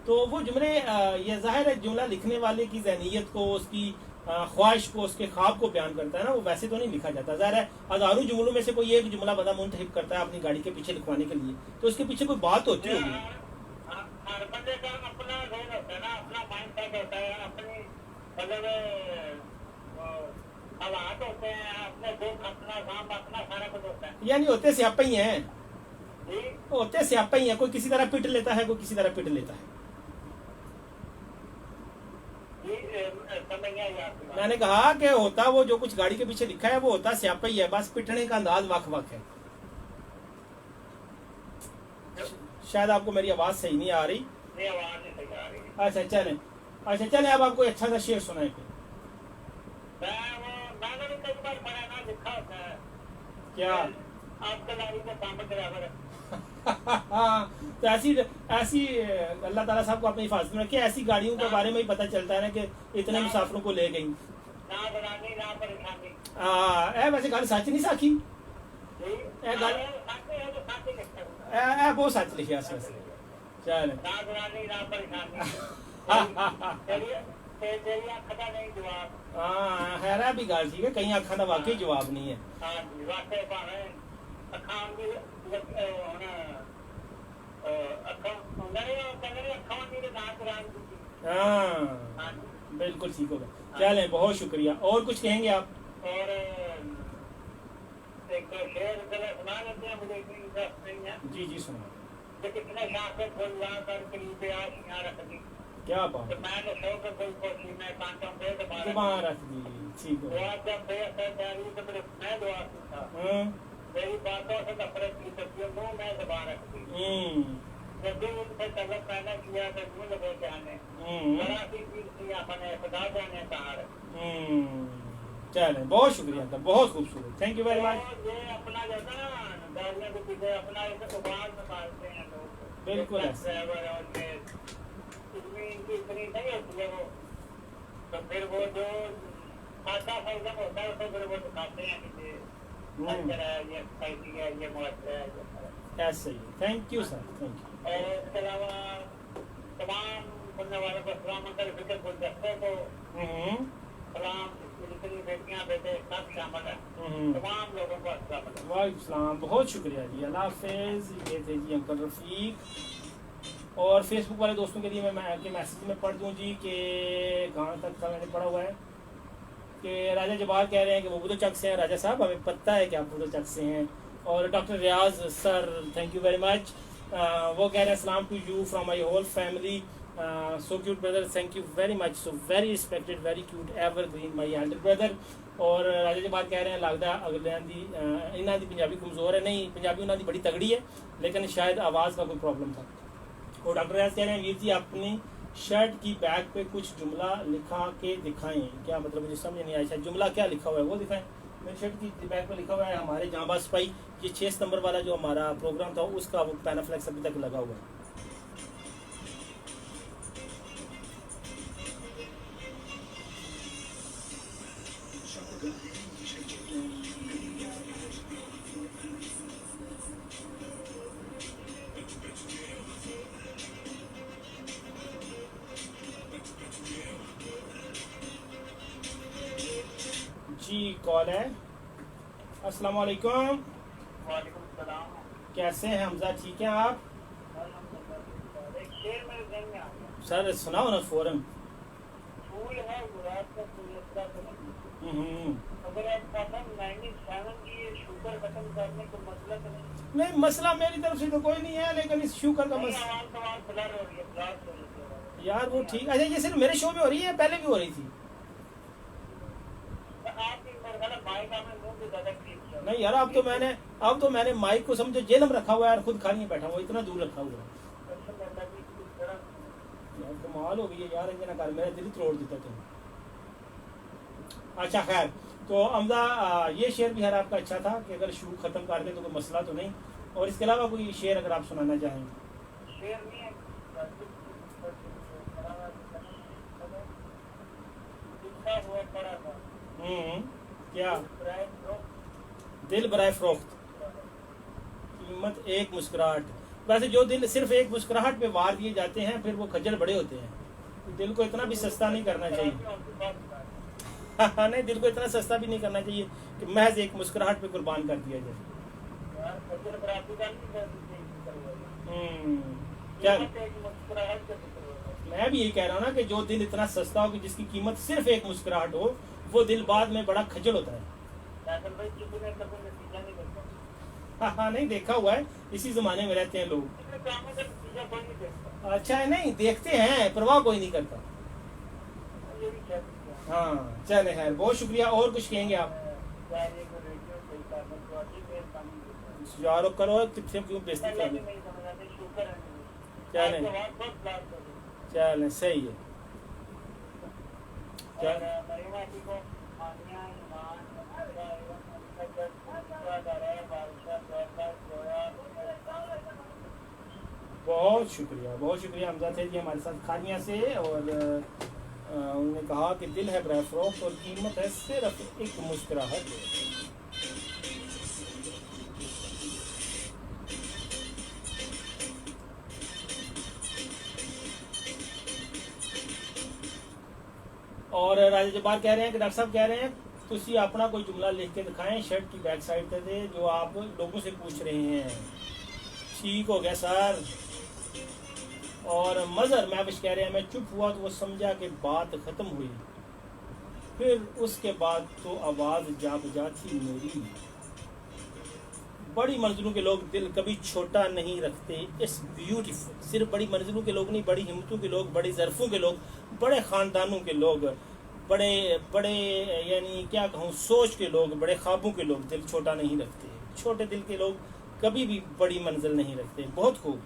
तो वो जुमले, ये जाहिर है जुमला लिखने वाले की ज़हनियत को, उसकी ख्वाहिश को, उसके ख्वाब को बयान करता है ना, वो वैसे तो नहीं लिखा जाता। ज़ाहिर है हज़ारों जुमलों में से कोई एक जुमला बंदा मुंतखब करता है अपनी गाड़ी के पीछे लिखवाने के लिए, तो उसके पीछे कोई बात होती होगी। हर बंदे का अपना रोल होता है ना, अपना माइंड सेट होता है, अपनी मतलब हालात होते हैं, अपने दुख, अपना काम, अपना सारा कुछ होता है। यानी होते स्यापा ही हैं, जी होते स्यापा ही हैं। कोई किसी तरह पिट लेता है, कोई किसी तरह पिट लेता है। समझ नहीं आई आपकी बात। मैंने कहा कि होता वो जो कुछ गाड़ी के पीछे लिखा है वो होता स्यापा ही है, बस पिटने का अंदाज वक है। शायद आपको मेरी आवाज सही नहीं आ रही। नहीं, आवाज नहीं सही आ रही। अच्छा चले अब आपको अच्छा सा शेर सुनाए फिर। मैंने भी कई बार पढ़ा ना, लिखा होता है क्या? आपका गाड़ी का काम ड्राइवर है। तो ऐसी अल्लाह ताला साहब को अपनी हिफाजत में रखे। ऐसी गाड़ियों के बारे में ही पता चलता है ना कि इतने मुसाफिरों को ले गई। ना बनानी ना परेशानी। वैसे गल सच नहीं साखी, जी गल तो साथी लिखता हूँ। बहुत सच लिखा वैसे। चल ना बनानी ना परेशानी। तेरी आँख का नहीं जवाब। हाँ है भी गल ठीक है, कई अखा का वाकई जवाब नहीं है। हाँ जी, वाकई भावें अखां भी हाँ बिल्कुल ठीक होगा। चलें, बहुत शुक्रिया। और कुछ कहेंगे आप? और एक शेर सुना लेते हैं, मुझे इतनी इंटरेस्ट नहीं है। जी सुना। कितने शाखे फूल कर करीब आशियां रख दी। क्या बात? तो मैंने सौ के फूल कोशी में कांटों पे दुआ रख दी। ठीक है। दुआ जब बेअसर तो मैं दुआ था, मेरी बातों से नफरत की तस्वीर मुँह में दबा रख दी। जब भी उनसे तलब पैदा किया तो मुँह लगे जाने, बड़ा सी चीज थी अपने खुदा जाने कहा। चलें, बहुत शुक्रिया, बहुत खूबसूरत, थैंक यू वेरी मच। ये अपना जो ना गाड़ियों के पीछे अपना एक उबाल निकालते हैं लोग। बिल्कुल ड्राइवर और इनकी इतनी नहीं होती है वो, तो फिर वो जो खाता फैजम होता है उसे फिर वो दिखाते हैं कि ये कैसी है, ये मुआशरा है। ऐसे ही। Thank you sir, thank you. और इसके अलावा तमाम सुनने वालों को सलाम फिक्र गुलदस्ते को सलाम, जितनी बेटियां बेटे सब शामिल है, तमाम लोगों को अस्सलाम। वालेकुम, बहुत शुक्रिया जी, अल्लाह हाफिज़। ये थे जी अंकल रफ़ीक। और फेसबुक वाले दोस्तों के लिए मैं आपके मैसेज में पढ़ दूँ जी कि कहाँ तक का मैंने पढ़ा हुआ है कि राजा जबार कह रहे हैं कि वो बुधो चक से हैं। राजा साहब हमें पता है कि आप बुधो चक से हैं। और doctor Riyaz sir, thank you very much. वो कह रहे हैं सलाम to you from my whole family, so cute brother, thank you very much, so very respected, very cute, evergreen my elder brother. और राजा जबार कह रहे हैं लगता अगले इन्हों की पंजाबी कमज़ोर है। नहीं, पंजाबी उन्होंने बड़ी तगड़ी है, लेकिन शायद आवाज़ का कोई प्रॉब्लम था। और डॉक्टर रियाज कह रहे हैं वीर जी अपनी शर्ट की बैक पे कुछ जुमला लिखा के दिखाएं। क्या मतलब मुझे समझ नहीं आया, शायद जुमला क्या लिखा हुआ है वो दिखाएं। मेरी शर्ट की बैक पे लिखा हुआ है हमारे जांबाज सिपाही, ये 6 सितंबर वाला जो हमारा प्रोग्राम था उसका वो पैनाफ्लेक्स अभी तक लगा हुआ है। जी कॉल है। अस्सलाम वालेकुम। वालेकुम सलाम। कैसे हैं हमजा, ठीक हैं आप? एक शेर मेरे ज़हन में आ गया। सर सुनाओ ना फौरन। फूल है गुलाब का गुलदस्ता तो नहीं, अगर आप खत्म 97 की ये शुगर खत्म करने को मसला तो नहीं, मसला मेरी तरफ से तो कोई नहीं है, लेकिन इस शुगर का मसला यार वो ठीक। अच्छा ये सिर्फ मेरे शो में हो रही है, पहले भी हो रही थी? नहीं यार, अब तो मैंने माइक को समझो जेल में रखा हुआ है यार, खुद खाली बैठा हुआ, इतना दूर रखा हुआ है यार, कमाल हो गई है यार, इतना कर मेरा दिल तोड़ देता तुम। अच्छा खैर, तो हमजा ये शेर भी यार आपका अच्छा था कि अगर शू खत्म कर दे तो कोई मसला तो नहीं, और इसके अलावा कोई शेर अगर आप सुनाना चाहें। शेर नहीं है, क्या? दिल बराए फरोख्त, कीमत एक मुस्कुराहट। वैसे जो दिल सिर्फ एक मुस्कुराहट पे वार दिए जाते हैं फिर वो खज्जल बड़े होते हैं, तो दिल को इतना भी सस्ता नहीं करना चाहिए। नहीं, दिल को इतना सस्ता भी नहीं करना चाहिए कि महज एक मुस्कुराहट पे कुर्बान कर दिया जाए। क्या मैं भी यही कह रहा हूँ ना कि जो दिल इतना सस्ता हो कि जिसकी कीमत सिर्फ एक मुस्कुराहट हो, वो दिल बाद में बड़ा खज्जल होता है। हाँ, नहीं देखा हुआ है, इसी जमाने में रहते हैं लोग। अच्छा है, नहीं देखते हैं, परवाह कोई नहीं करता। हाँ चले खैर, बहुत शुक्रिया। और कुछ कहेंगे आप? यारो करो, कितने क्यों बेइज्जती कर रहे? चलें सही है। बहुत शुक्रिया हमजा थे जी हमारे साथ खानिया से, और उन्होंने कहा कि दिल है बराए फरोख्त और कीमत है सिर्फ एक मुस्कुराहट। और राजा जब्बार कह रहे हैं कि डॉक्टर साहब कह रहे हैं तुसी अपना कोई जुमला लिख के दिखाएं शर्ट की बैक साइड पे दे जो आप लोगों से पूछ रहे हैं। ठीक हो गया सर। और मजर महविश कह रहे हैं मैं चुप हुआ तो वो समझा कि बात खत्म हुई, फिर उसके बाद तो आवाज जा बजा थी मेरी। बड़ी मंजिलों के लोग दिल कभी छोटा नहीं रखते, इट्स ब्यूटीफुल। सिर्फ बड़ी मंजिलों के लोग नहीं, बड़ी हिम्मतों के लोग, बड़ी ज़रफ़ों के लोग, बड़े ख़ानदानों के लोग, बड़े बड़े यानी क्या कहूँ सोच के लोग, बड़े ख्वाबों के लोग दिल छोटा नहीं रखते। छोटे दिल के लोग कभी भी बड़ी मंजिल नहीं रखते। बहुत खूब।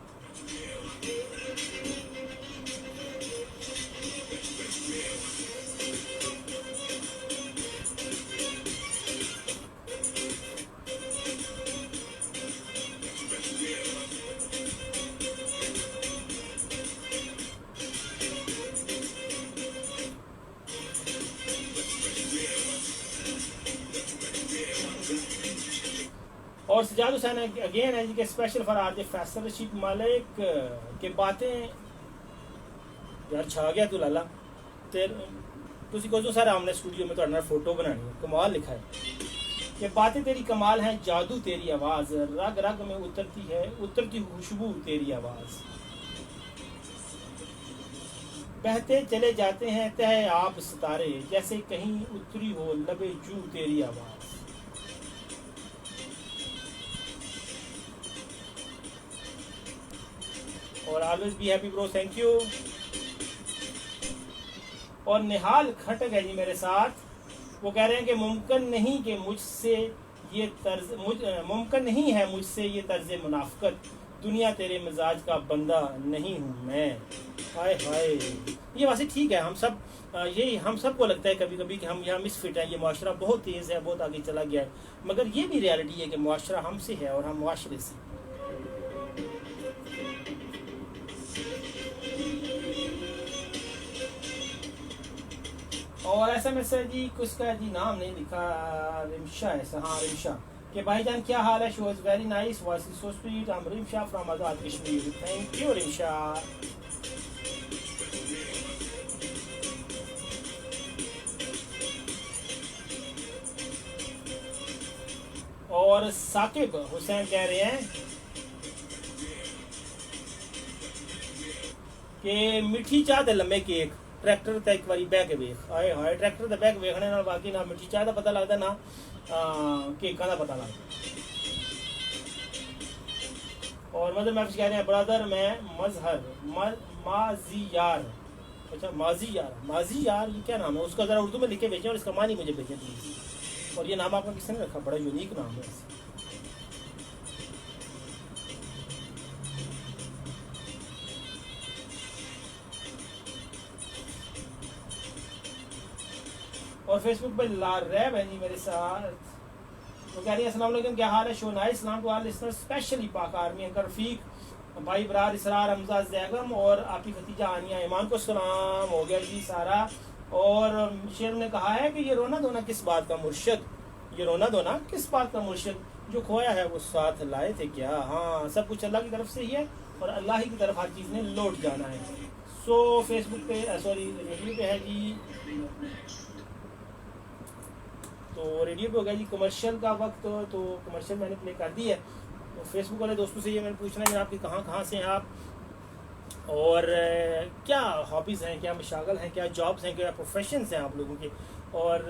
और सजाद हुसैन अगेन है जी के special for RJ Faisal Rashid मालिक के बातें यार छा गया तू लाला तेरे तुसी को सारे आमने स्टूडियो में तो फोटो बनानी है, कमाल लिखा है कि बातें तेरी कमाल है, जादू तेरी आवाज, रग रग में उतरती है उतरती खुशबू तेरी आवाज, बहते चले जाते हैं तह आप सितारे, जैसे कहीं उतरी हो लबे जू तेरी आवाज। और always be happy bro, thank you. और निहाल खटक है जी मेरे साथ, वो कह रहे हैं कि मुमकिन नहीं कि मुझसे ये मुमकिन नहीं है मुझसे ये तर्ज मुनाफकत, दुनिया तेरे मिजाज का बंदा नहीं हूँ मैं। हाय हाय, ये वैसे ठीक है, हम सब यही हम सबको लगता है कभी कभी कि हम यहाँ मिसफिट हैं, ये मुआशरा बहुत तेज़ है, बहुत आगे चला गया है, मगर ये भी रियलिटी है कि मुआशरा हमसे है और हम मुआशरे से। और SMS है जी, किसका जी नाम नहीं लिखा, रिमशा है। हाँ रिमशा के भाईजान क्या हाल है, show is very nice, voice is so sweet, I am Rimsha from Azad Kashmir, thank you Rimsha. और साकिब हुसैन कह रहे हैं कि मिठी चाह ते लम्बे केक ट्रैक्टर ते एक बारी बह के वेख। हाय हाय, ट्रैक्टर ते बह के वेखने नाल बाकी ना मिठी चाह दा पता लगदा ना केकां दा पता लगदा। और मदर महफिज कह रहे हैं ब्रदर मैं मजहर माजी यार, अच्छा माजी यार ये क्या नाम है, उसका ज़रा उर्दू में लिख के भेजें और इसका मानी मुझे भेजें प्लीज़। और ये नाम आपका किसने रखा, बड़ा यूनिक नाम है। और फेसबुक पे लारैब है जी मेरे साथ, तो कह रही है अस्सलाम वालेकुम, क्या हाल है, शो नाइस, सलाम टू ऑल लिसनर्स स्पेशली पाक आर्मी अंकर रफीक भाई बरार इसरार हमजा जैगम और आपकी खतीजा आनिया ईमान को सलाम हो गया जी सारा। और शेर ने कहा है कि ये रोना धोना किस बात का मुर्शद, ये रोना धोना किस बात का मुर्शद, जो खोया है वो साथ लाए थे क्या। हाँ, सब कुछ अल्लाह की तरफ से ही है और अल्लाह ही की तरफ हर चीज़ ने लौट जाना है। सो फेसबुक पे सॉरी रेडियो पे है जी, तो रेडियो पे हो गया जी कमर्शियल का वक्त, तो कमर्शियल मैंने प्ले कर दी है। तो फेसबुक वाले दोस्तों से ये मैंने पूछना है आपकी कहाँ से हैं आप, और क्या हॉबीज़ हैं, क्या मशागल हैं, क्या जॉब्स हैं, क्या प्रोफेशंस हैं आप लोगों के, और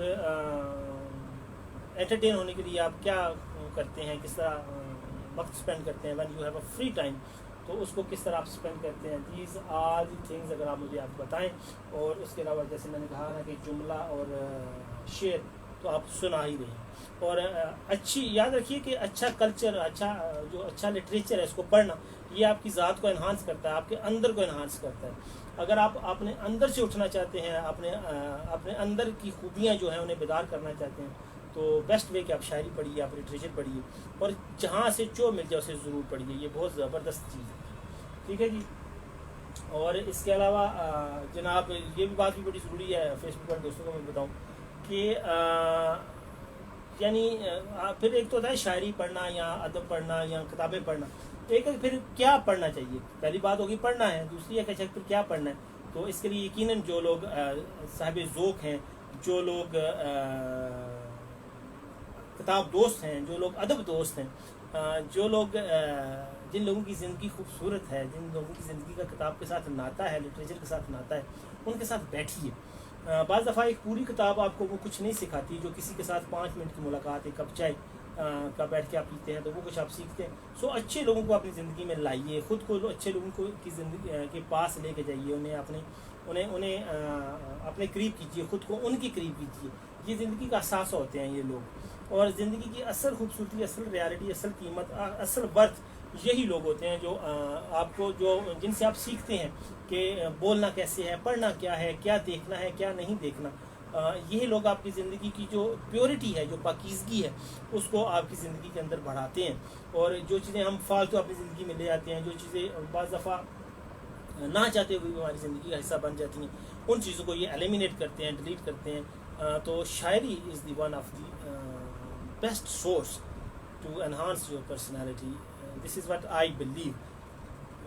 एंटरटेन होने के लिए आप क्या करते हैं, किस तरह वक्त स्पेंड करते हैं, when you have a free time, तो उसको किस तरह आप स्पेंड करते हैं। दीज आर दी थिंग्स अगर आप मुझे आप बताएं। और उसके अलावा जैसे मैंने कहा ना कि जुमला और शेर तो आप सुना ही रहे हैं। और अच्छी याद रखिए कि अच्छा कल्चर, अच्छा लिटरेचर है, इसको पढ़ना ये आपकी ज़ात को इन्हांस करता है, आपके अंदर को इन्हांस करता है। अगर आप अपने अंदर से उठना चाहते हैं, अपने अंदर की खूबियाँ जो हैं उन्हें बेदार करना चाहते हैं, तो बेस्ट वे कि आप शायरी पढ़िए, आप लिटरेचर पढ़िए, और जहाँ से जो मिल जाए उसे ज़रूर पढ़िए, ये बहुत ज़बरदस्त चीज़ है। ठीक है जी। और इसके अलावा जनाब ये भी बात भी बड़ी ज़रूरी है, फेसबुक पर दोस्तों को मैं बताऊँ कि यानी फिर एक तो होता है शायरी पढ़ना या अदब पढ़ना या किताबें पढ़ना, एक फिर क्या पढ़ना चाहिए। पहली बात होगी पढ़ना है, दूसरी है कि अच्छा फिर क्या पढ़ना है। तो इसके लिए यकीनन जो लोग साहिब ज़ौक़ हैं, जो लोग किताब दोस्त हैं, जो लोग अदब दोस्त हैं, जो लोग जिन लोगों की ज़िंदगी खूबसूरत है, जिन लोगों की ज़िंदगी का किताब के साथ नाता है, लिटरेचर के साथ नाता है, उनके साथ बैठिए। बाज़ दफ़ा एक पूरी किताब आपको वो कुछ नहीं सिखाती, जो किसी के साथ 5 मिनट की मुलाकात, एक कप चाय का बैठ के आप पीते हैं तो वो कुछ आप सीखते हैं। सो अच्छे लोगों को अपनी ज़िंदगी में लाइए, ख़ुद को अच्छे लोगों को की ज़िंदगी के पास लेके जाइए, उन्हें अपने करीब कीजिए, ख़ुद को उनके करीब कीजिए। ये ज़िंदगी का एहसास होते हैं ये लोग, और ज़िंदगी की असल खूबसूरती, असल रियलिटी, असल कीमत, असल वर्थ यही लोग होते हैं जो आपको जिनसे आप सीखते हैं कि बोलना कैसे है, पढ़ना क्या है, क्या देखना है, क्या नहीं देखना। यही लोग आपकी ज़िंदगी की जो प्योरिटी है, जो पाकीज़गी है, उसको आपकी ज़िंदगी के अंदर बढ़ाते हैं। और जो चीज़ें हम फालतू अपनी ज़िंदगी में ले आते हैं, जो चीज़ें बाज़ दफ़ा ना चाहते हुए हमारी ज़िंदगी का हिस्सा बन जाती हैं, उन चीज़ों को ये एलिमिनेट करते हैं, डिलीट करते हैं। तो शायरी is the one of the best source to enhance your personality. This is what I believe.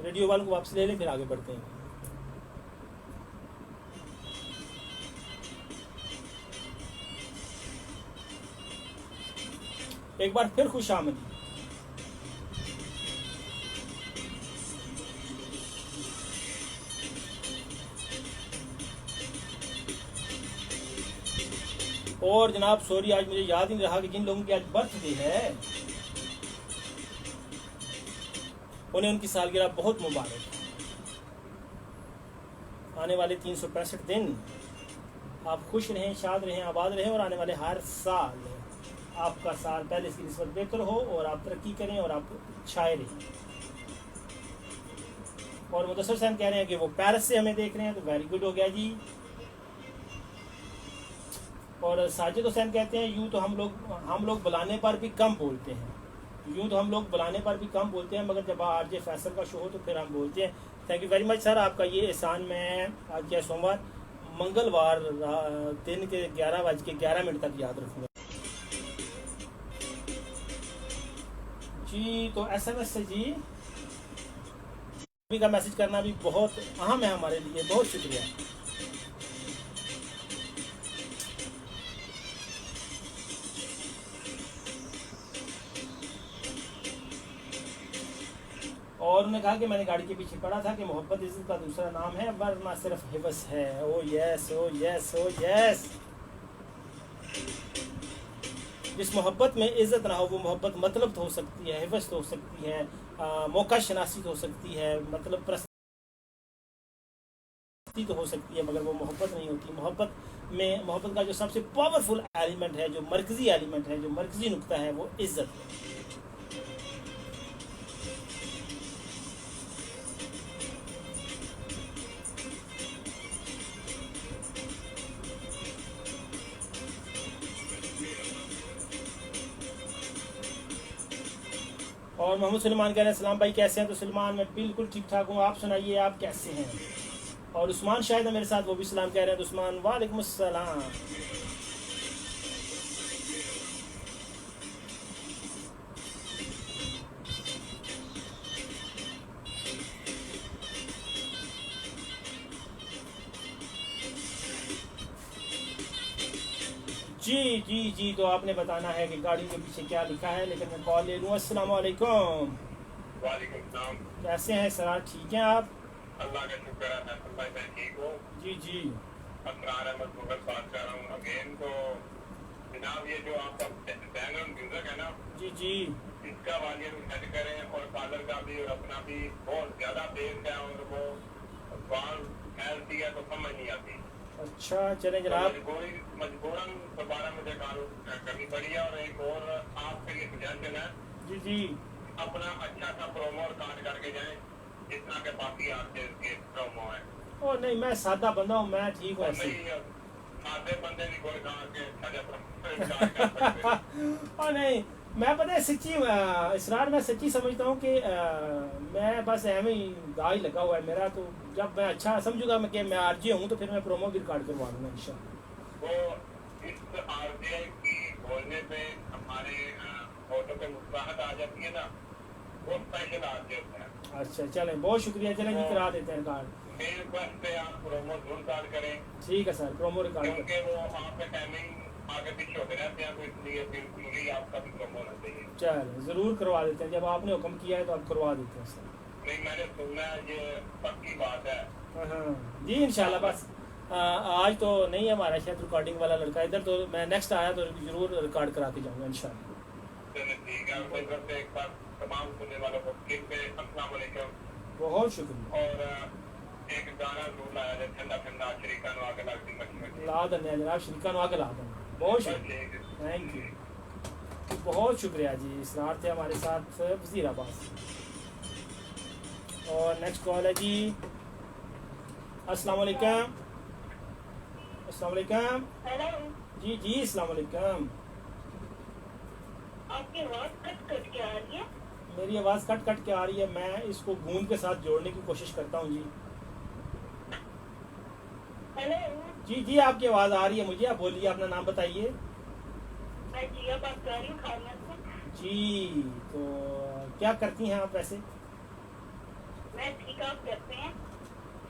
Radio वालों को वापस ले लें, फिर आगे बढ़ते हैं। एक बार फिर खुश आमदी। और जनाब सॉरी, आज मुझे याद ही नहीं रहा कि जिन लोगों की आज बर्थडे है उन्हें उनकी सालगिरह बहुत मुबारक। आने वाले 365 दिन आप खुश रहें, शाद रहें, आबाद रहें, और आने वाले हर साल आपका साल पहले से निस्बत बेहतर हो और आप तरक्की करें और आप छाए रहें। और मुदस्सर हुसैन कह रहे हैं कि वो पेरिस से हमें देख रहे हैं, तो वेरी गुड हो गया जी। और साजिद हुसैन कहते हैं यूँ तो हम लोग बुलाने पर भी कम बोलते हैं, मगर जब आरजे फैसल का शो हो तो फिर हम बोलते हैं। Thank you very much sir, आपका ये एहसान मैं आज क्या सोमवार मंगलवार दिन के 11:11 तक याद रखूँगा जी। तो SMS से जी का मैसेज करना भी बहुत अहम है हमारे लिए, बहुत शुक्रिया। उन्होंने कहा कि मैंने गाड़ी के पीछे पढ़ा था कि मोहब्बत इज्जत का दूसरा नाम है वरना सिर्फ हिवस है। ओ यस ओ यस ओ यस। जिस मोहब्बत में इज्जत ना हो वो मोहब्बत मतलब तो हो सकती है, हिवस तो हो सकती है, मौका शनासी तो हो सकती है, मतलब प्रस्ती तो हो सकती है, मगर वो मोहब्बत नहीं होती। मोहब्बत का जो सबसे पावरफुल एलिमेंट है, जो मरकजी एलिमेंट है, जो मरकजी नुक्ता है, वो इज्जत है। और मोहम्मद सलमान कह रहे हैं सलाम भाई कैसे हैं? तो सलमान मैं बिल्कुल ठीक ठाक हूँ, आप सुनाइए आप कैसे हैं? और उस्मान शायद है मेरे साथ, वो भी सलाम कह रहे हैं। तो उस्मान वालेकुम अस्सलाम। जी जी जी, तो आपने बताना है कि गाड़ी के पीछे क्या लिखा है, लेकिन मैं कॉल ले लूँ। अस्सलाम वालेकुम। वालेकुम सलाम। कैसे हैं सर, ठीक हैं आप? अल्लाह का शुक्र है, मैं ठीक हूँ। जी जी। असरार अहमद मुगल बात कर रहा हूँ अगेन। तो जनाब ये जो आपका बैकग्राउंड म्यूजिक है ना, जी जी, इसका वॉल्यूम सेट करें और कॉलर का भी और अपना भी बहुत ज्यादा बेस है और वो आवाज फैलती है तो समझ नहीं आती। अच्छा चलें जनाब। मजबूरन दोबारा मुझे कॉल करनी पड़ी है। और एक और आपके लिए सजेशन है, जी जी, अपना अच्छा सा प्रोमो रिकॉर्ड करके जाएं जितना के बाकी आपके के प्रोमो है। ओ नहीं, मैं सादा बंदा हूँ, मैं ठीक हूँ ऐसे। सादे बंदे भी कोई कहा के अच्छा प्रोमो रिकॉर्ड कर सकते। और नहीं, मैं पता है सच्ची इसरार, मैं सच्ची समझता हूँ कि मैं बस एवं ही गाय लगा हुआ है मेरा। तो जब मैं अच्छा समझूंगा मैं कि मैं आरजे हूँ तो फिर मैं प्रोमो भी रिकॉर्ड करवा दूंगा इंशाल्लाह। वो इस आरजे की बोलने पे हमारे फोटो पे मुस्कुराहट आ जाती है ना, वो स्पेशल आरजे होता है। अच्छा चलें, बहुत शुक्रिया। चलें जी, करा देते हैं कार्ड। मेरे रिक्वेस्ट पे आप प्रोमो जरूर कार्ड करें, ठीक है सर, प्रोमो रिकॉर्ड क्योंकि वो आपका टाइमिंग आगे पीछे होते रहते हैं, तो इसलिए बिल्कुल ही आपका भी प्रोमो होना चाहिए। चल ज़रूर करवा देते हैं, जब आपने हुक्म किया है तो आप करवा देते हैं सर। नहीं, मैंने सुना है, ये पक्की बात है। हाँ जी इंशाल्लाह। बस आज तो नहीं है हमारा शायद रिकॉर्डिंग वाला लड़का इधर, तो मैं नेक्स्ट आया तो ज़रूर रिकॉर्ड करा के जाऊँगा इंशाल्लाह। चलिए ठीक है, मेरी तरफ से एक बार तमाम सुनने वालों को फिर से अस्सलाम वालेकुम। बहुत शुक्रिया। और एक गाना जरूर लाया जाए, ठंडा ठंडा शरीका नु आगे लगती मच्छी मच्छी। ला दें जनाब, शरीका नु आगे ला दें। बहुत शुक्रिया, थैंक यू, बहुत शुक्रिया जी। इसरार थे हमारे साथ वज़ीराबाद। और नेक्स्ट कॉल है जी। अस्सलाम वालेकुम। अस्सलाम वालेकुम। हेलो, जी जी, अस्सलाम वालेकुम। आपकी आवाज कट कट के आ रही है। मेरी आवाज़ कट कट के आ रही है, मैं इसको गूंज के साथ जोड़ने की कोशिश करता हूँ जी। हेलो, जी जी, आपकी आवाज़ आ रही है मुझे, आप बोलिए, अपना नाम बताइए। मैं जिया बात कर रही हूँ खाना से। जी, तो क्या करती हैं आप वैसे? मैं ठीक, आप करते हैं?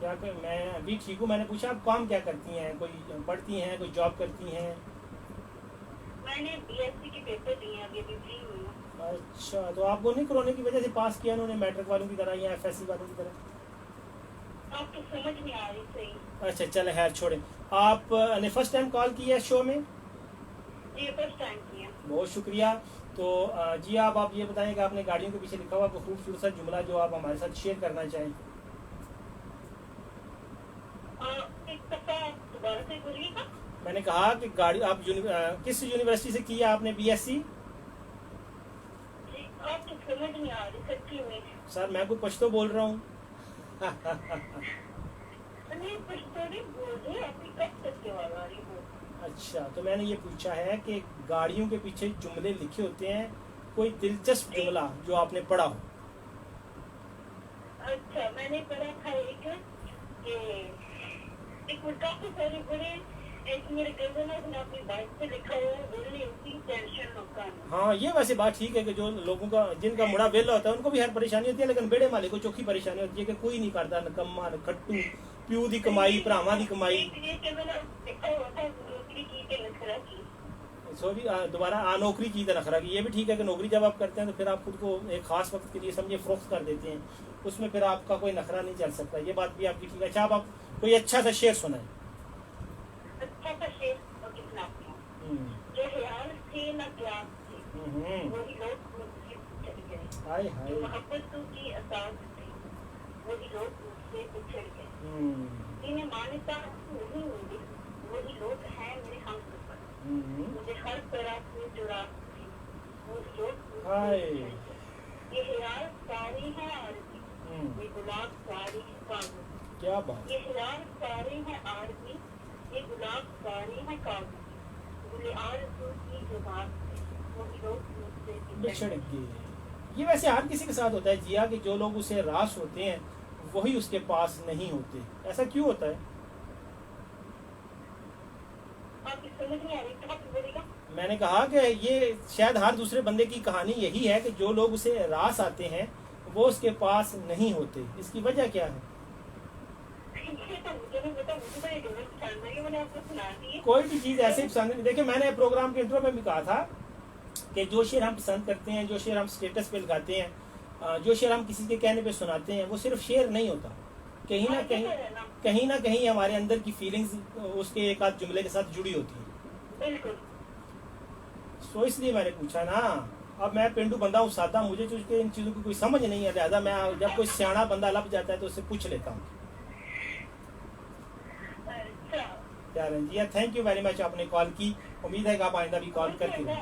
क्या कर, मैं अभी ठीक हूँ। मैंने पूछा आप काम क्या करती हैं, कोई पढ़ती हैं, कोई जॉब करती हैं? मैंने बीएससी के पेपर दिए हैं, अभी फ्री हुई हूँ। अच्छा, तो आपको नहीं कोरोना की वजह से पास किया उन्होंने, मैट्रिक वालों की तरह या एफएससी वालों की तरह? आपको समझ नहीं आ रही सही। अच्छा चले, खैर छोड़ें। आपने फर्स्ट टाइम कॉल की है शो में? जी फर्स्ट टाइम किया। बहुत शुक्रिया। तो जी आप ये बताएं कि आपने गाड़ियों के पीछे लिखा हुआ कोई खूबसूरत सा जुमला जो आप हमारे साथ शेयर करना चाहें। एक दफा दोबारा से बोलिएगा। मैंने कहा कि गाड़ी आप किस यूनिवर्सिटी से की है आपने बीएससी? जी आपको समझ नहीं आ रही सच्ची में। सर मैं कोई पश्तो बोल रहा हूँ। नहीं पछतो नहीं बोल रही, आपकी कब तक की आवाज आ रही हो। अच्छा, तो मैंने ये पूछा है कि गाड़ियों के पीछे जुमले लिखे होते हैं, कोई दिलचस्प जुमला जो आपने पढ़ा हो। अच्छा, मैंने पढ़ा था एक काफी सारे बड़े एक मेरे कजन है, उसने अपनी बाइक पे लिखा हुआ है बोलने उसकी टेंशन लोग। हाँ, ये वैसे बात ठीक है कि जो लोगों का जिनका मुड़ा वेला होता है उनको भी हर परेशानी होती है, लेकिन बेड़े मालिक को चौखी परेशानी होती है कि कोई नहीं करता, नकम्मा न खट्टू, प्यू दी कमाई भरावां दी कमाई। सॉरी दोबारा नौकरी की तरह नखरा की। ये भी ठीक है कि नौकरी जब आप करते हैं तो फिर आप खुद को एक खास वक्त के लिए समझे फ़रोख्त कर देते हैं, उसमें फिर आपका कोई नखरा नहीं चल सकता। ये बात भी आपकी ठीक है। अच्छा, अब आप कोई अच्छा सा शेर सुनाएं। अच्छा सा शेर सुनाती हूँ। जो यार थे ना क्लास थे, वही लोग मुझसे पिछड़ गए। हाय हाय। जो मोहब्बतों की असास थी, वही लोग मुझसे पिछड़ गए। जिन्हें मान्यता नहीं मिली, वही लोग हैं मेरे हमसफर। मुझे हर तरह से चुरा थी, वही लोग मुझसे पिछड़ गए। ये हियार सारी है आरज़ी, ये गुलाब सारी है कागज़। क्या बात। ये हियार सारी है आरज़ी, ये गुलाब सारी है कागज़। गुले आरज़ू की जो बात है, वही लोग मुझसे बिछड़ गए। ये वैसे हर किसी के साथ होता है जिया, कि जो लोग उसे रास होते हैं वही उसके पास नहीं होते। ऐसा क्यों होता है? आपकी समझ नहीं आ रही, कहाँ पे बोलेगा? मैंने कहा कि ये शायद हर दूसरे बंदे की कहानी यही है कि जो लोग उसे रास आते हैं वो उसके पास नहीं होते। इसकी वजह क्या है? कोई भी चीज़ ऐसे पसंद नहीं। देखिए, मैंने प्रोग्राम के इंट्रो में भी कहा था कि जो शेर हम पसंद करते हैं, जो शेर हम स्टेटस पे लगाते हैं, जो शेर हम किसी के कहने पे सुनाते हैं, वो सिर्फ शेर नहीं होता। कहीं ना कहीं हमारे अंदर की फीलिंग्स उसके एक आध जुमले के साथ जुड़ी होती है। सो इसलिए मैंने पूछा ना। अब मैं पेंडू बंदा हूँ, सादा, मुझे तो इन चीज़ों की कोई समझ नहीं है, लिहाजा मैं जब कोई सियाना बंदा लग जाता है तो उससे पूछ लेता हूँ। क्या रंजिया, थैंक यू वेरी मच, आपने कॉल की। उम्मीद है कि आप आइंदा भी कॉल करते रहें।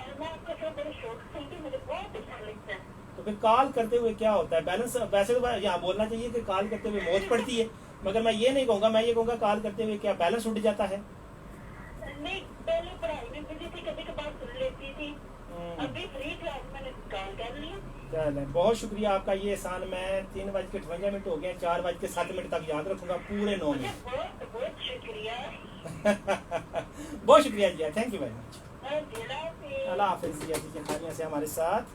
तो फिर कॉल करते हुए क्या होता है? बैलेंस वैसे तो यहाँ बोलना चाहिए कि कॉल करते हुए मौत पड़ती है, मगर मैं ये नहीं कहूँगा। मैं ये कहूँगा कॉल करते हुए क्या बैलेंस उठ जाता है? नहीं, पहले पढ़ाई में बिजी थी, कभी कभार सुन लेती थी। अभी फ्री क्लास मैंने कॉल कर लिया। चलें, बहुत शुक्रिया आपका। ये एहसान मैं 3:58 हो गए, 4:07 तक याद रखूँगा, पूरे 9 मिनट। बहुत शुक्रिया। बहुत शुक्रिया जी, थैंक यू वेरी मच। अल्लाह हाफिज़ जी, खानिया से हमारे साथ।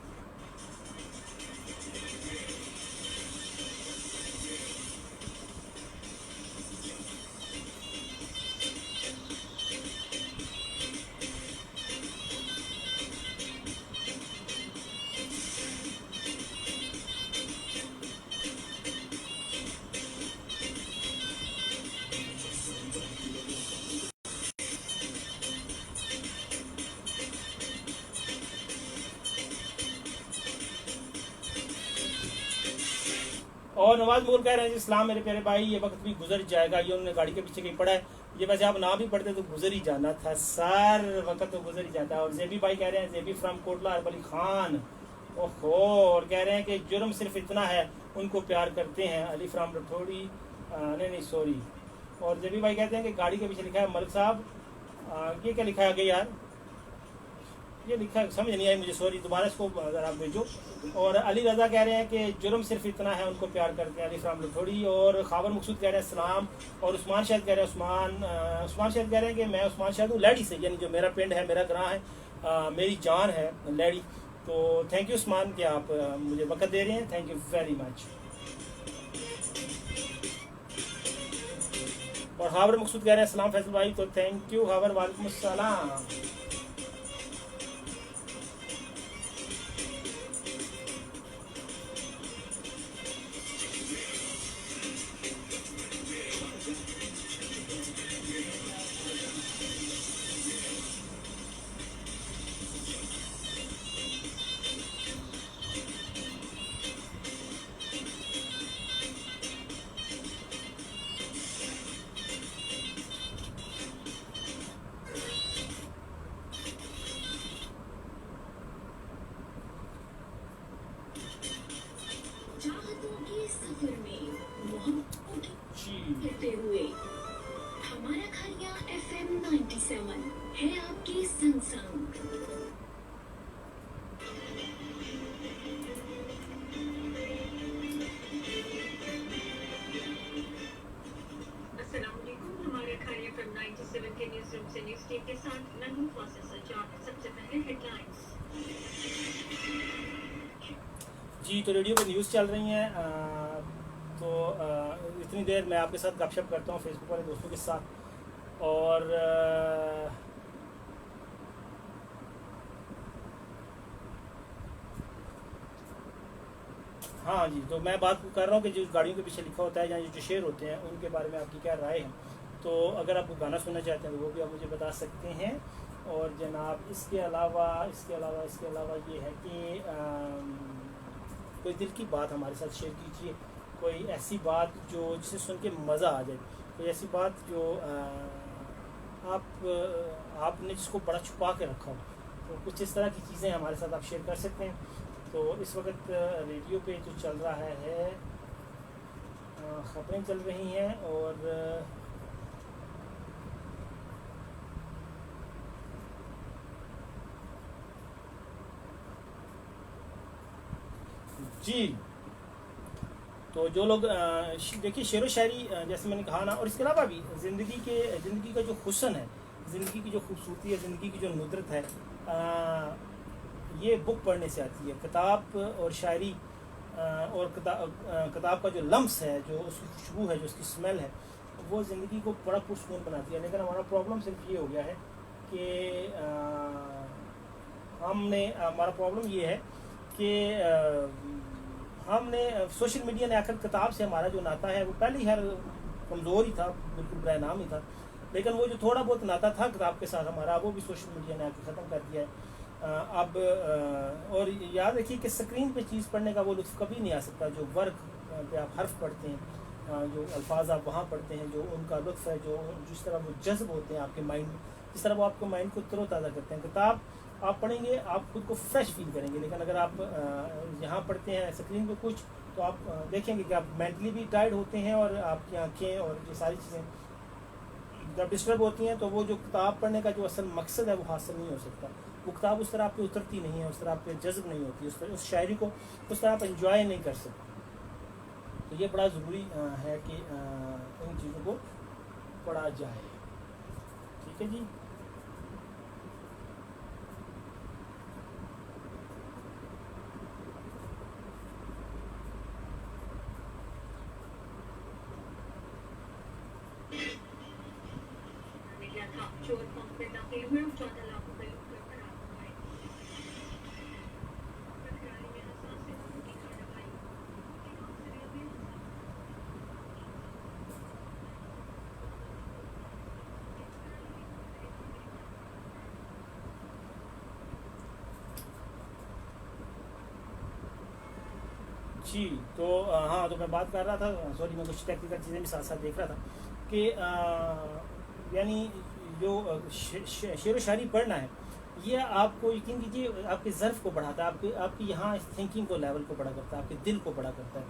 और नवाज मोर कह रहे हैं इस्लाम मेरे प्यारे भाई, ये वक्त भी गुजर जाएगा। ये उन्होंने गाड़ी के पीछे कहीं पड़ा है। ये वैसे आप ना भी पढ़ते तो गुजर ही जाना था सर, वक्त तो गुजर ही जाता है। और जेबी भाई कह रहे हैं, जेबी फ्रॉम कोटला अरब अली खान, ओहो, और कह रहे हैं कि जुर्म सिर्फ इतना है उनको प्यार करते हैं। अली फ्रॉम रठौड़ी, नहीं सॉरी। और जेबी भाई कहते हैं कि गाड़ी के पीछे लिखा है मलिक साहब, ये क्या लिखा है आगे यार? ये लिखा समझ नहीं आई मुझे, सॉरी, दोबारा इसको अगर आप भेजो। और अली रजा कह रहे हैं कि जुर्म सिर्फ इतना है उनको प्यार करते हैं, अली फ्राम लथोड़ी। और खाबर मकसूद कह रहे हैं सलाम। और उस्मान शाहिद कह रहे हैं, उस्मान शाहिद कह रहे हैं कि मैं उस्मान शाहिद हूँ लैडी से, यानी जो मेरा पिंड है, मेरा ग्रां है, मेरी जान है लैडी। तो थैंक यू उस्मान कि आप मुझे वक्त दे रहे हैं, थैंक यू वेरी मच। और खाबर मकसूद कह रहे हैं सलाम फैसल भाई, तो थैंक यू खाबर, वालेकुम अस्सलाम। हमारा खानिया FM 97 है आपकी संग संग। अस्सलामुअलैकुम, हमारे खानिया FM 97 के न्यूज़ रूम से न्यूज़ टीम के साथ मैं हूं फासिल सज्जाद। सबसे पहले हेडलाइंस। जी, तो रेडियो पे न्यूज़ चल रही हैं, तो इतनी देर मैं आपके साथ गपशप करता हूँ फेसबुक वाले दोस्तों के साथ। और हाँ जी, तो मैं बात कर रहा हूँ कि जो गाड़ियों के पीछे लिखा होता है या जो शेर होते हैं उनके बारे में आपकी क्या राय है। तो अगर आप गाना सुनना चाहते हैं तो वो भी आप मुझे बता सकते हैं। और जनाब इसके अलावा ये है कि कोई दिल की बात हमारे साथ शेयर कीजिए, कोई ऐसी बात जो जिसे सुन के मज़ा आ जाए, कोई ऐसी बात जो आपने जिसको बड़ा छुपा के रखा हो। तो कुछ इस तरह की चीज़ें हमारे साथ आप शेयर कर सकते हैं। तो इस वक्त रेडियो पे जो चल रहा है ख़बरें चल रही हैं और जी, तो जो लोग देखिए शेर व शायरी जैसे मैंने कहा ना, और इसके अलावा भी ज़िंदगी का जो हुस्न है, ज़िंदगी की जो खूबसूरती है, ज़िंदगी की जो नुदरत है, ये बुक पढ़ने से आती है। किताब और शायरी और किताब का जो लम्स है, जो उसकी खुशबू है, जो उसकी स्मेल है, वो ज़िंदगी को बड़ा पुरसकून बनाती है। लेकिन हमारा प्रॉब्लम सिर्फ ये हो गया है कि हमारा प्रॉब्लम ये है कि हमने सोशल मीडिया ने आकर किताब से हमारा जो नाता है वो पहले ही कमज़ोर ही था, बिल्कुल बरनाम ही था। लेकिन वो जो थोड़ा बहुत नाता था किताब के साथ हमारा, वो भी सोशल मीडिया ने आकर ख़त्म कर दिया है। अब और याद रखिए कि स्क्रीन पे चीज़ पढ़ने का वो लुत्फ़ कभी नहीं आ सकता। जो वर्क पे आप हर्फ पढ़ते हैं, जो अल्फाज आप वहाँ पढ़ते हैं, जो उनका लुत्फ़ है, जो जिस तरह वो जज्ब होते हैं आपके माइंड में, जिस तरह वो आपके माइंड को तरोताज़ा करते हैं। किताब आप पढ़ेंगे आप खुद को फ्रेश फील करेंगे। लेकिन अगर आप यहाँ पढ़ते हैं स्क्रीन पे कुछ, तो आप देखेंगे कि आप मेंटली भी टायर्ड होते हैं और आपकी आँखें और ये सारी चीज़ें जब डिस्टर्ब होती हैं, तो वो जो किताब पढ़ने का जो असल मकसद है वो हासिल नहीं हो सकता। वो किताब उस तरह आप पे उतरती नहीं है, उस तरह आप पे जज्ब नहीं होती, उस शायरी को उस तरह आप एंजॉय नहीं कर सकते। तो ये बड़ा ज़रूरी है कि इन चीज़ों को पढ़ा जाए। ठीक है जी। चोर पंप में दाखिल हुए और 14 लाख रुपए लूटकर फरार हो गए। जी, तो हाँ, तो मैं बात कर रहा था, सॉरी, मैं कुछ टेक्निकल चीज़ें भी साथ साथ देख रहा था कि यानी जो शेर व शायरी पढ़ना है, ये आपको यकीन कीजिए आपके ज़र्फ़ को बढ़ाता है, आपकी यहाँ थिंकिंग को लेवल को बड़ा करता है, आपके दिल को बड़ा करता है।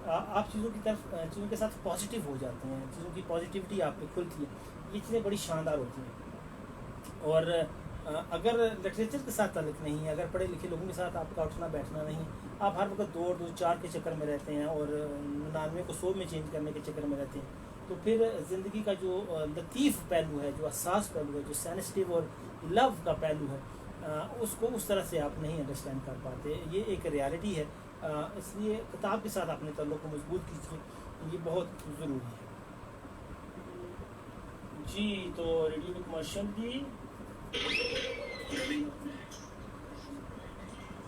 आप चीज़ों के साथ पॉजिटिव हो जाते हैं, चीज़ों की पॉजिटिविटी आप पे खुलती है। ये चीज़ें बड़ी शानदार होती हैं। और अगर लिटरेचर के साथ ताल्लुक़ नहीं है, अगर पढ़े लिखे लोगों के साथ आपका उठना बैठना नहीं, आप हर वक्त 2-2-4 के चक्कर में रहते हैं और 99 को 100 में चेंज करने के चक्कर में रहते हैं, तो फिर ज़िंदगी का जो लतीफ़ पहलू है, जो हसास पहलू है, जो सेंसिटिव और लव का पहलू है, उसको उस तरह से आप नहीं अंडरस्टैंड कर पाते। ये एक रियलिटी है। इसलिए किताब के साथ अपने ताल्लुक़ को मजबूत कीजिए, ये बहुत ज़रूरी है जी। तो रेडियो में कमर्शियल जी,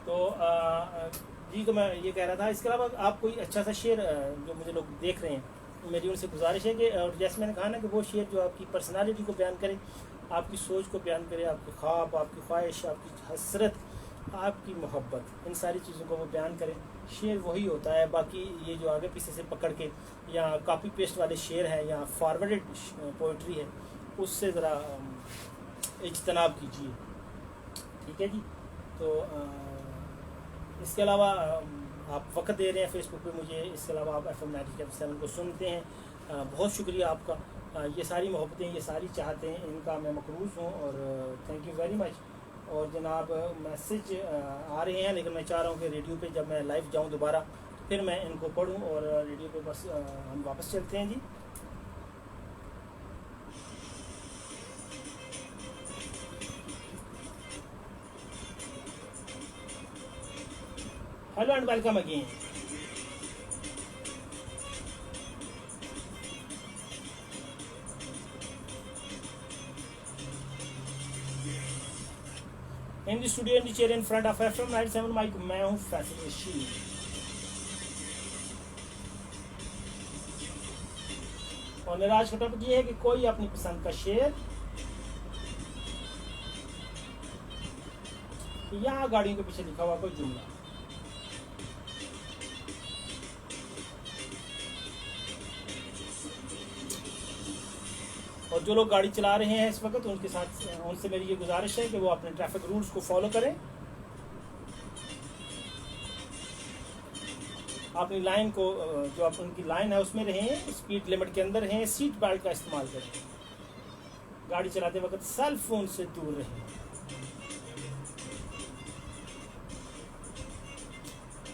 तो जी, तो मैं ये कह रहा था, इसके अलावा आप कोई अच्छा सा शेर जो मुझे लोग देख रहे हैं, मेरी उनसे गुजारिश है कि और जैसे मैंने कहा ना कि वो शेर जो आपकी पर्सनालिटी को बयान करे, आपकी सोच को बयान करे, आपके ख्वाब, आपकी ख्वाहिश, आपकी हसरत, आपकी मोहब्बत, इन सारी चीज़ों को वो बयान करें। शेर वही होता है। बाकी ये जो आगे पीछे से पकड़ के या कॉपी पेस्ट वाले शेर हैं या फॉरवर्डेड पोइट्री है, उससे ज़रा इज्तनाब कीजिए। ठीक है जी। तो इसके अलावा आप वक्त दे रहे हैं फेसबुक पे मुझे, इसके अलावा आप FM 97 को सुनते हैं, बहुत शुक्रिया आपका। ये सारी मोहब्बतें, ये सारी चाहतें, इनका मैं मकरूज़ हूँ और थैंक यू वेरी मच। और जनाब मैसेज आ रहे हैं, लेकिन मैं चाह रहा हूँ कि रेडियो पे जब मैं लाइव जाऊँ दोबारा, फिर मैं इनको पढ़ूँ और रेडियो पे बस हम वापस चलते हैं जी। Hello and welcome again. In the studio in the chair in front of FM 97 mic मैं हूँ फैसल रशीद। और मेरा आज का टॉपिक ये है कि कोई अपनी पसंद का शेर यहाँ गाड़ियों के पीछे लिखा हुआ कोई जुमला। और जो लोग गाड़ी चला रहे हैं इस वक्त उनके साथ उनसे मेरी ये गुजारिश है कि वो अपने ट्रैफिक रूल्स को फॉलो करें, अपनी लाइन को जो आप उनकी लाइन है उसमें रहें, स्पीड लिमिट के अंदर रहें, सीट बेल्ट का इस्तेमाल करें, गाड़ी चलाते वक्त सेल फोन से दूर रहें,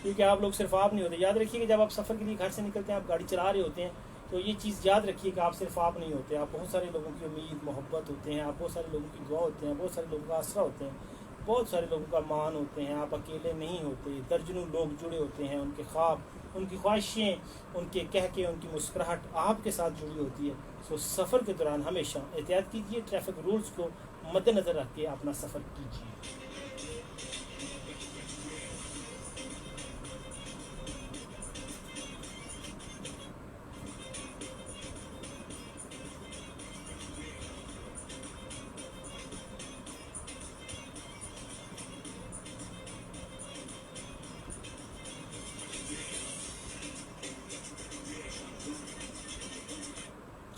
क्योंकि आप लोग सिर्फ आप नहीं होते। याद रखिए कि जब आप सफ़र के लिए घर से निकलते हैं, आप गाड़ी चला रहे होते हैं, तो ये चीज़ याद रखिए कि आप सिर्फ आप नहीं होते, आप बहुत सारे लोगों की उम्मीद मोहब्बत होते हैं, आप बहुत सारे लोगों की दुआ होते हैं, बहुत सारे लोगों का आसरा होते हैं, बहुत सारे लोगों का मान होते हैं। आप अकेले नहीं होते, दर्जनों लोग जुड़े होते हैं, उनके ख्वाब, उनकी ख्वाहिशें, उनके कह के उनकी मुस्कुराहट आपके साथ जुड़ी होती है। सो सफ़र के दौरान हमेशा एहतियात कीजिए, ट्रैफिक रूल्स को मद्देनज़र रख के अपना सफ़र कीजिए।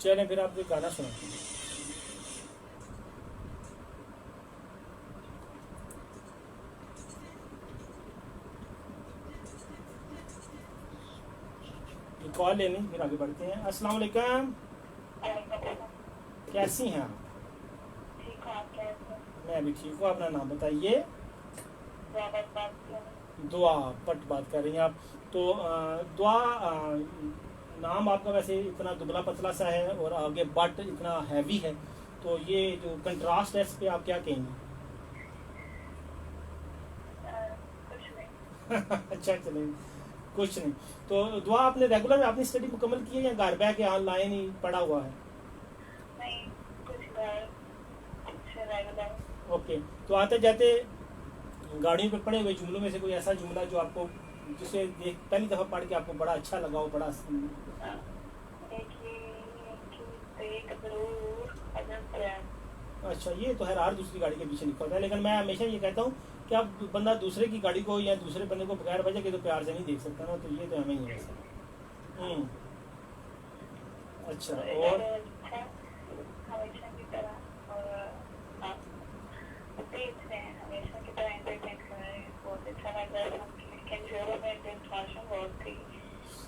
चलें फिर आपको गाना सुना। कॉल लेनी फिर आगे बढ़ते हैं। अस्सलाम वालेकुम, कैसी हैं आप? मैं भी ठीक हूँ। अपना नाम बताइए। दुआ पट बात कर रही हैं आप। तो दुआ नाम आपका वैसे इतना दुबला पतला सा है और आगे बट इतना हैवी है, तो ये जो कंट्रास्ट है इस पे आप क्या कहेंगे? अच्छा चलें, कुछ नहीं। तो दुआ आपने रेगुलर अपनी स्टडी मुकम्मल की है या घर बैठ के ऑनलाइन ही पढ़ा हुआ है? नहीं, कुछ रेगुलर। ओके, तो आते जाते गाड़ियों पे पढ़े हुए जुमलों में से कोई ऐसा जुमला जो आपको जिसे देख पहली दफ़ा पढ़ के आपको बड़ा अच्छा लगा हो, बड़ा अच्छा, ये तो हर दूसरी गाड़ी के पीछे लिखा होता है, लेकिन मैं हमेशा ये कहता हूँ कि अब बंदा दूसरे की गाड़ी को या दूसरे बंदे को बगैर वजह के तो प्यार से नहीं देख सकता ना, तो ये तो हमें ही है वैसे। अच्छा, और हमेशा की तरह और आप हमेशा की तरह एंटरटेन कर रहे हैं, बहुत अच्छा लग रहा है।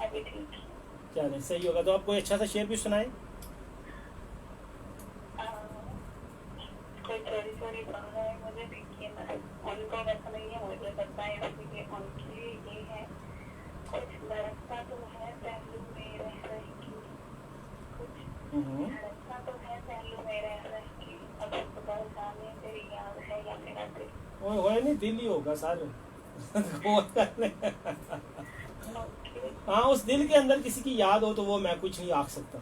अभी ठीक चलें, सही होगा। तो आप कोई अच्छा सा शेर भी सुनाए। कोई चोरी चोरी बन रहा है मुझे देखिए ना, उनको वैसा नहीं है, मुझे पता है इसलिए उनके लिए ये है। कुछ लड़का तो है पहलू में रह रहेगी, कुछ लड़का तो है पहलू में रह रहेगी, अब खुदा जाने तेरी याद है या मेरा दिल। ओए नहीं, दिल ही होगा सारे। हाँ, उस दिल के अंदर किसी की याद हो तो वो मैं कुछ नहीं आख सकता।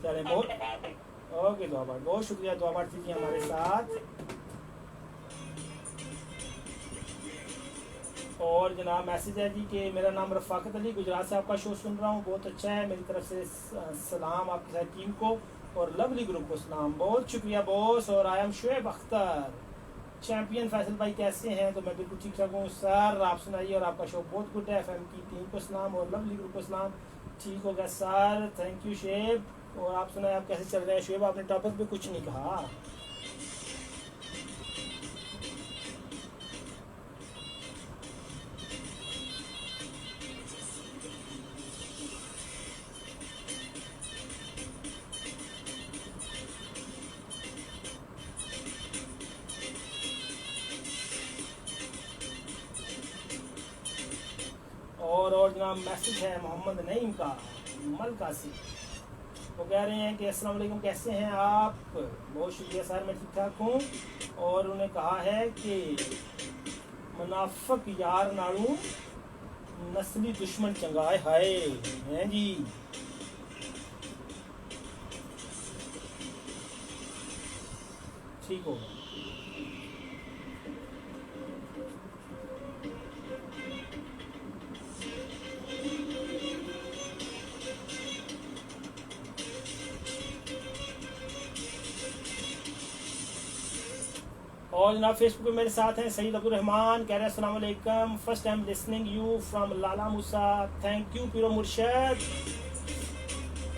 चले, बहुत ओके, दुआबाद, बहुत शुक्रिया दुआबाद जी हमारे साथ। और जनाब मैसेज है जी कि मेरा नाम रफ़ाकत अली, गुजरात से आपका शो सुन रहा हूँ, बहुत अच्छा है, मेरी तरफ से सलाम आपकी सारी टीम को और लवली ग्रुप को सलाम। बहुत शुक्रिया बॉस। और I am Shoaib Akhtar. Champion Faisal भाई कैसे हैं? तो मैं बिल्कुल ठीक ठाक हूँ सर, आप सुनाइए। और आपका शो बहुत गुड है, FM की टीम को सलाम और लवली ग्रुप को सलाम। ठीक हो गया सर, थैंक यू शेब। और आप सुनाए, आप कैसे चल रहे हैं? शेब, आपने टॉपिक पे कुछ नहीं कहा। और जनाब मैसेज है मोहम्मद नईम का मलका से, वो कह रहे हैं कि अस्सलाम वालेकुम, कैसे हैं आप? बहुत शुक्रिया सर, मैं ठीक ठाक हूँ। और उन्हें कहा है कि मुनाफिक यार नाड़ू नस्ली दुश्मन चंगाए हाय हैं जी। ठीक होगा। और जनाब फेसबुक पे मेरे साथ हैं सईद अब्दुल रहमान, कह रहे हैं अस्सलाम वालेकुम, first time listening you from Lala Musa, thank you पीरो मुर्शद।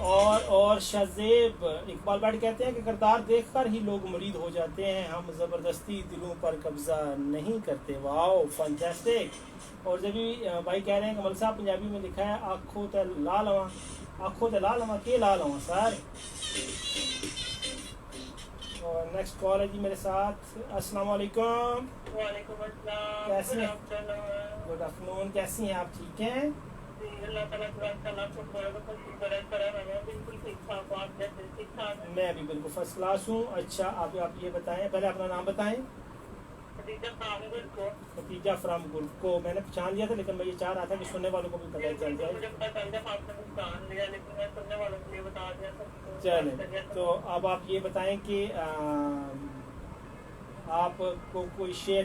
और शाजेब इकबाल भाटी कहते हैं कि किरदार देखकर ही लोग मुरीद हो जाते हैं, हम ज़बरदस्ती दिलों पर कब्जा नहीं करते। Wow fantastic. और जब भी भाई कह रहे हैं कमल साहब पंजाबी में लिखा है आँखों ते लाल हवा, आँखों ते लाल हवा के लाल हवा सर। और नेक्स्ट कॉल है जी मेरे साथ। अस्सलाम वालेकुम। वालेकुम अस्सलाम। कैसे हैं? गुड आफ्टरनून, कैसी हैं आप? ठीक हैं? मैं भी बिल्कुल फर्स्ट क्लास हूँ। अच्छा आप ये बताएं, पहले अपना नाम बताएं। खतीजा फ्राम गुल को मैंने पहचान लिया था, लेकिन मैं ये चाह रहा था कि सुनने वालों को भी पता चल जाए। चले तो अब आप ये बताएं कि आपको कोई शेर,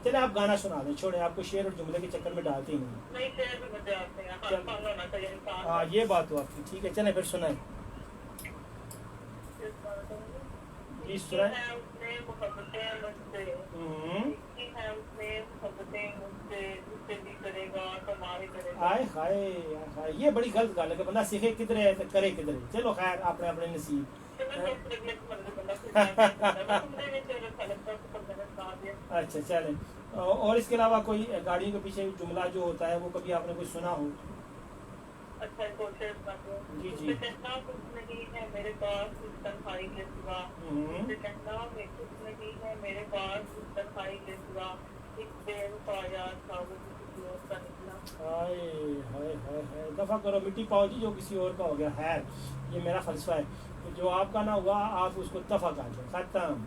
चले आप गाना सुना दें, छोड़े आपको शेर और जुमले के चक्कर में डालते ही नहीं। हाँ ये बात तो आपकी ठीक है, चले फिर सुनाए जी सुनाए। हाय हाय हाय, ये बड़ी गलत गल है कि बंदा सीखे किधर है तो करे किधर है। चलो खैर अपने अपने नसीब। अच्छा चले। और इसके अलावा कोई गाड़ियों के पीछे जुमला जो होता है वो कभी आपने कोई सुना हो? अच्छा जी जी। नहीं है मेरे पास तन्हाई के सिवा, कुछ नहीं है मेरे पास तन्हाई के सिवा, एक बेवफा यार था वो किसी और का निकला। हाय हाय हाय हाय, दफा करो मिट्टी पाओ जी जो किसी और का हो गया। है ये मेरा फलसफा है, तो जो आपका ना हुआ आप उसको दफा कर दो, खत्म।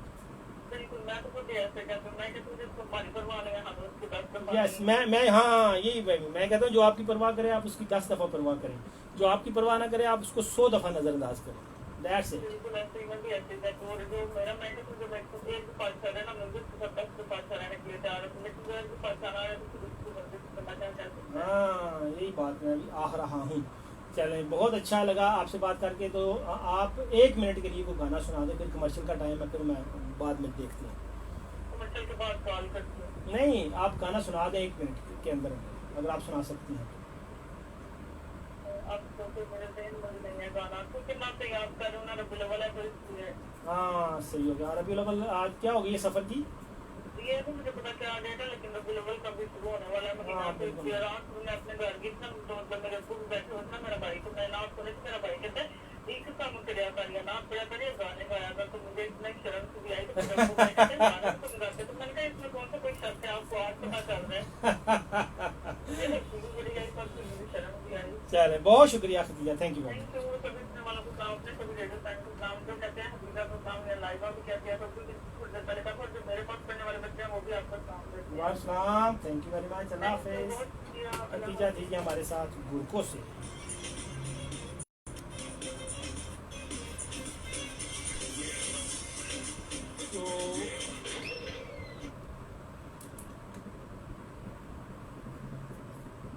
बिल्कुल मैं तो खुद ऐसे कहता हूं, मैं कहता हूं जिसको हमारी परवाह नहीं है हम उसकी 10 दफा। यस मैं हाँ यही मैं कहता हूँ जो आपकी परवाह करे आप उसकी 10 दफा परवाह करें, जो आपकी परवाह ना करे आप उसको 100 दफा नजरअंदाज करें। That's it. बिल्कुल ऐसे ही मैं भी ऐसे कहता हूं, जो मेरा मैं कहता हूं जो मैं खुद एक पास कर रहा है ना, मैं उसको 10 पास कराने के लिए तैयार हूं, लेकिन जो एक पास करा है तो उसको करना चाहता हूं। हाँ यही बात मैं अभी आ रहा हूँ। चलें बहुत अच्छा लगा आपसे बात करके। तो आप 1 मिनट के लिए कोई गाना सुना दें, फिर कमर्शियल का टाइम है, फिर मैं बाद में देखते हैं। कमर्शियल के बाद कॉल करती हूँ। नहीं आप गाना सुना दें 1 मिनट के अंदर अगर आप सुना सकती हैं। अब तो फिर मेरे दिन बन नहीं है गाना, क्योंकि मैं तो याद कर रहा हूँ ना रबी अव्वल है तो इसलिए। हाँ सही हो गया। रबी अव्वल आज क्या हो गई है सफ़र की? ये तो मुझे पता क्या डेट है, लेकिन रबी अव्वल का भी शुरू होने वाला है महीना। तो इसलिए रात को मैं अपने घर की ना तो मेरे को बैठे होते ना मेरा भाई, तो मैं ना सुने तो मेरा भाई कहता है एक काम करिया करिए ना पड़ा करिए गाने गाया कर, तो मुझे इतना शर्म सी आई तो मेरे को कहते हैं गाना तुम गाते, तो मैंने कहा इसमें कौन सा कोई शर्त है, आपको आज पता चल रहा है। ये शुरू बड़ी आई पर मुझे शर्म सी आई। चले बहुत शुक्रिया खतीजा, थैंक यू भाई। Thank you. सभी सुनने वालों को काम अपने सभी रेडियो टाइम को काम जो कहते हैं हबीबा को काम या लाइवा भी कहते हैं, तो कुछ देर पहले का जो मेरे पास पढ़ने वाले बच्चे हैं वो भी आपका काम देते हैं। वालेकुम, थैंक यू वेरी मच, अल्लाह हाफिज़। खतीजा दीजिए हमारे साथ गुरको से।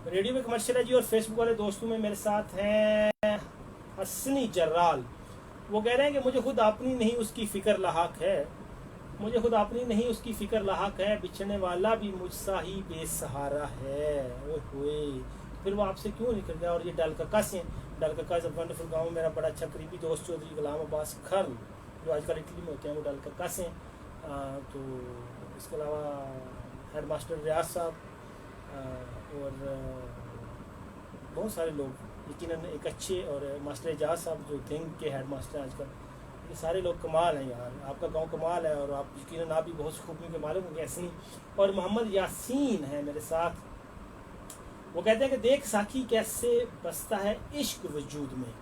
रेडियो में कमर्शियल है जी। और फेसबुक वाले दोस्तों में मेरे साथ हैं हसनी जर्राल। वो कह रहे हैं कि मुझे खुद अपनी नहीं उसकी फ़िक्र लाहक है, मुझे खुद अपनी नहीं उसकी फ़िक्र लाहक है, बिछड़ने वाला भी मुझसा ही बेसहारा है। ओए होए, फिर वो आपसे क्यों निकल गया? और ये डल कक्का से, डल कक्का इज़ अ वंडरफुल गाँव। मेरा बड़ा अच्छा करीबी दोस्त चौधरी गुलाम अब्बास खर जो आजकल इटली में होते हैं वो डल कक्का से। तो इसके अलावा हेड मास्टर रियाज साहब और बहुत सारे लोग, यकीनन एक अच्छे, और मास्टर एजाज साहब जो थिंग के हेड मास्टर आजकल, ये सारे लोग कमाल हैं यार। आपका गांव कमाल है और आप यकीनन आप भी बहुत खूबी के मालूम होंगे ऐसे ही। और मोहम्मद यासीन है मेरे साथ। वो कहते हैं कि देख साखी कैसे बसता है इश्क वजूद में,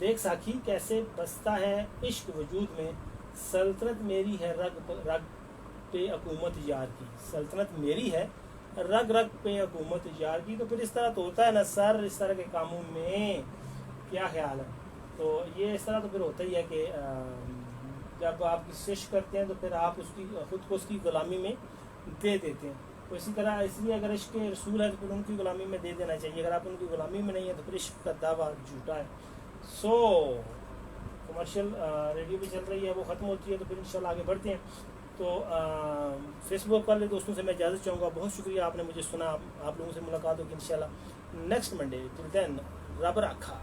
देख साखी कैसे बसता है इश्क वजूद में, सल्तनत मेरी है रग रग पे हुकूमत यार की, सल्तनत मेरी है रग रग पे हुकूमत यार की। तो फिर इस तरह तो होता है ना सर, इस तरह के कामों में क्या ख्याल है? तो ये इस तरह तो फिर होता ही है कि जब आप कोशिश करते हैं तो फिर आप उसकी खुद को उसकी गुलामी में दे देते हैं। तो इसी तरह इसलिए अगर इश्क रसूल है तो फिर उनकी गुलामी में दे देना चाहिए। अगर आप उनकी गुलामी में नहीं है तो फिर इश्क का दावा झूठा है। कमर्शियल रेडियो भी चल रही है, वो ख़त्म होती है तो फिर इंशाल्लाह आगे बढ़ते हैं। तो फेसबुक वाले दोस्तों से मैं इजाज़त चाहूँगा। बहुत शुक्रिया, आपने मुझे सुना। आप लोगों से मुलाकात होगी इंशाल्लाह नेक्स्ट मंडे। टिल देन रब रखा।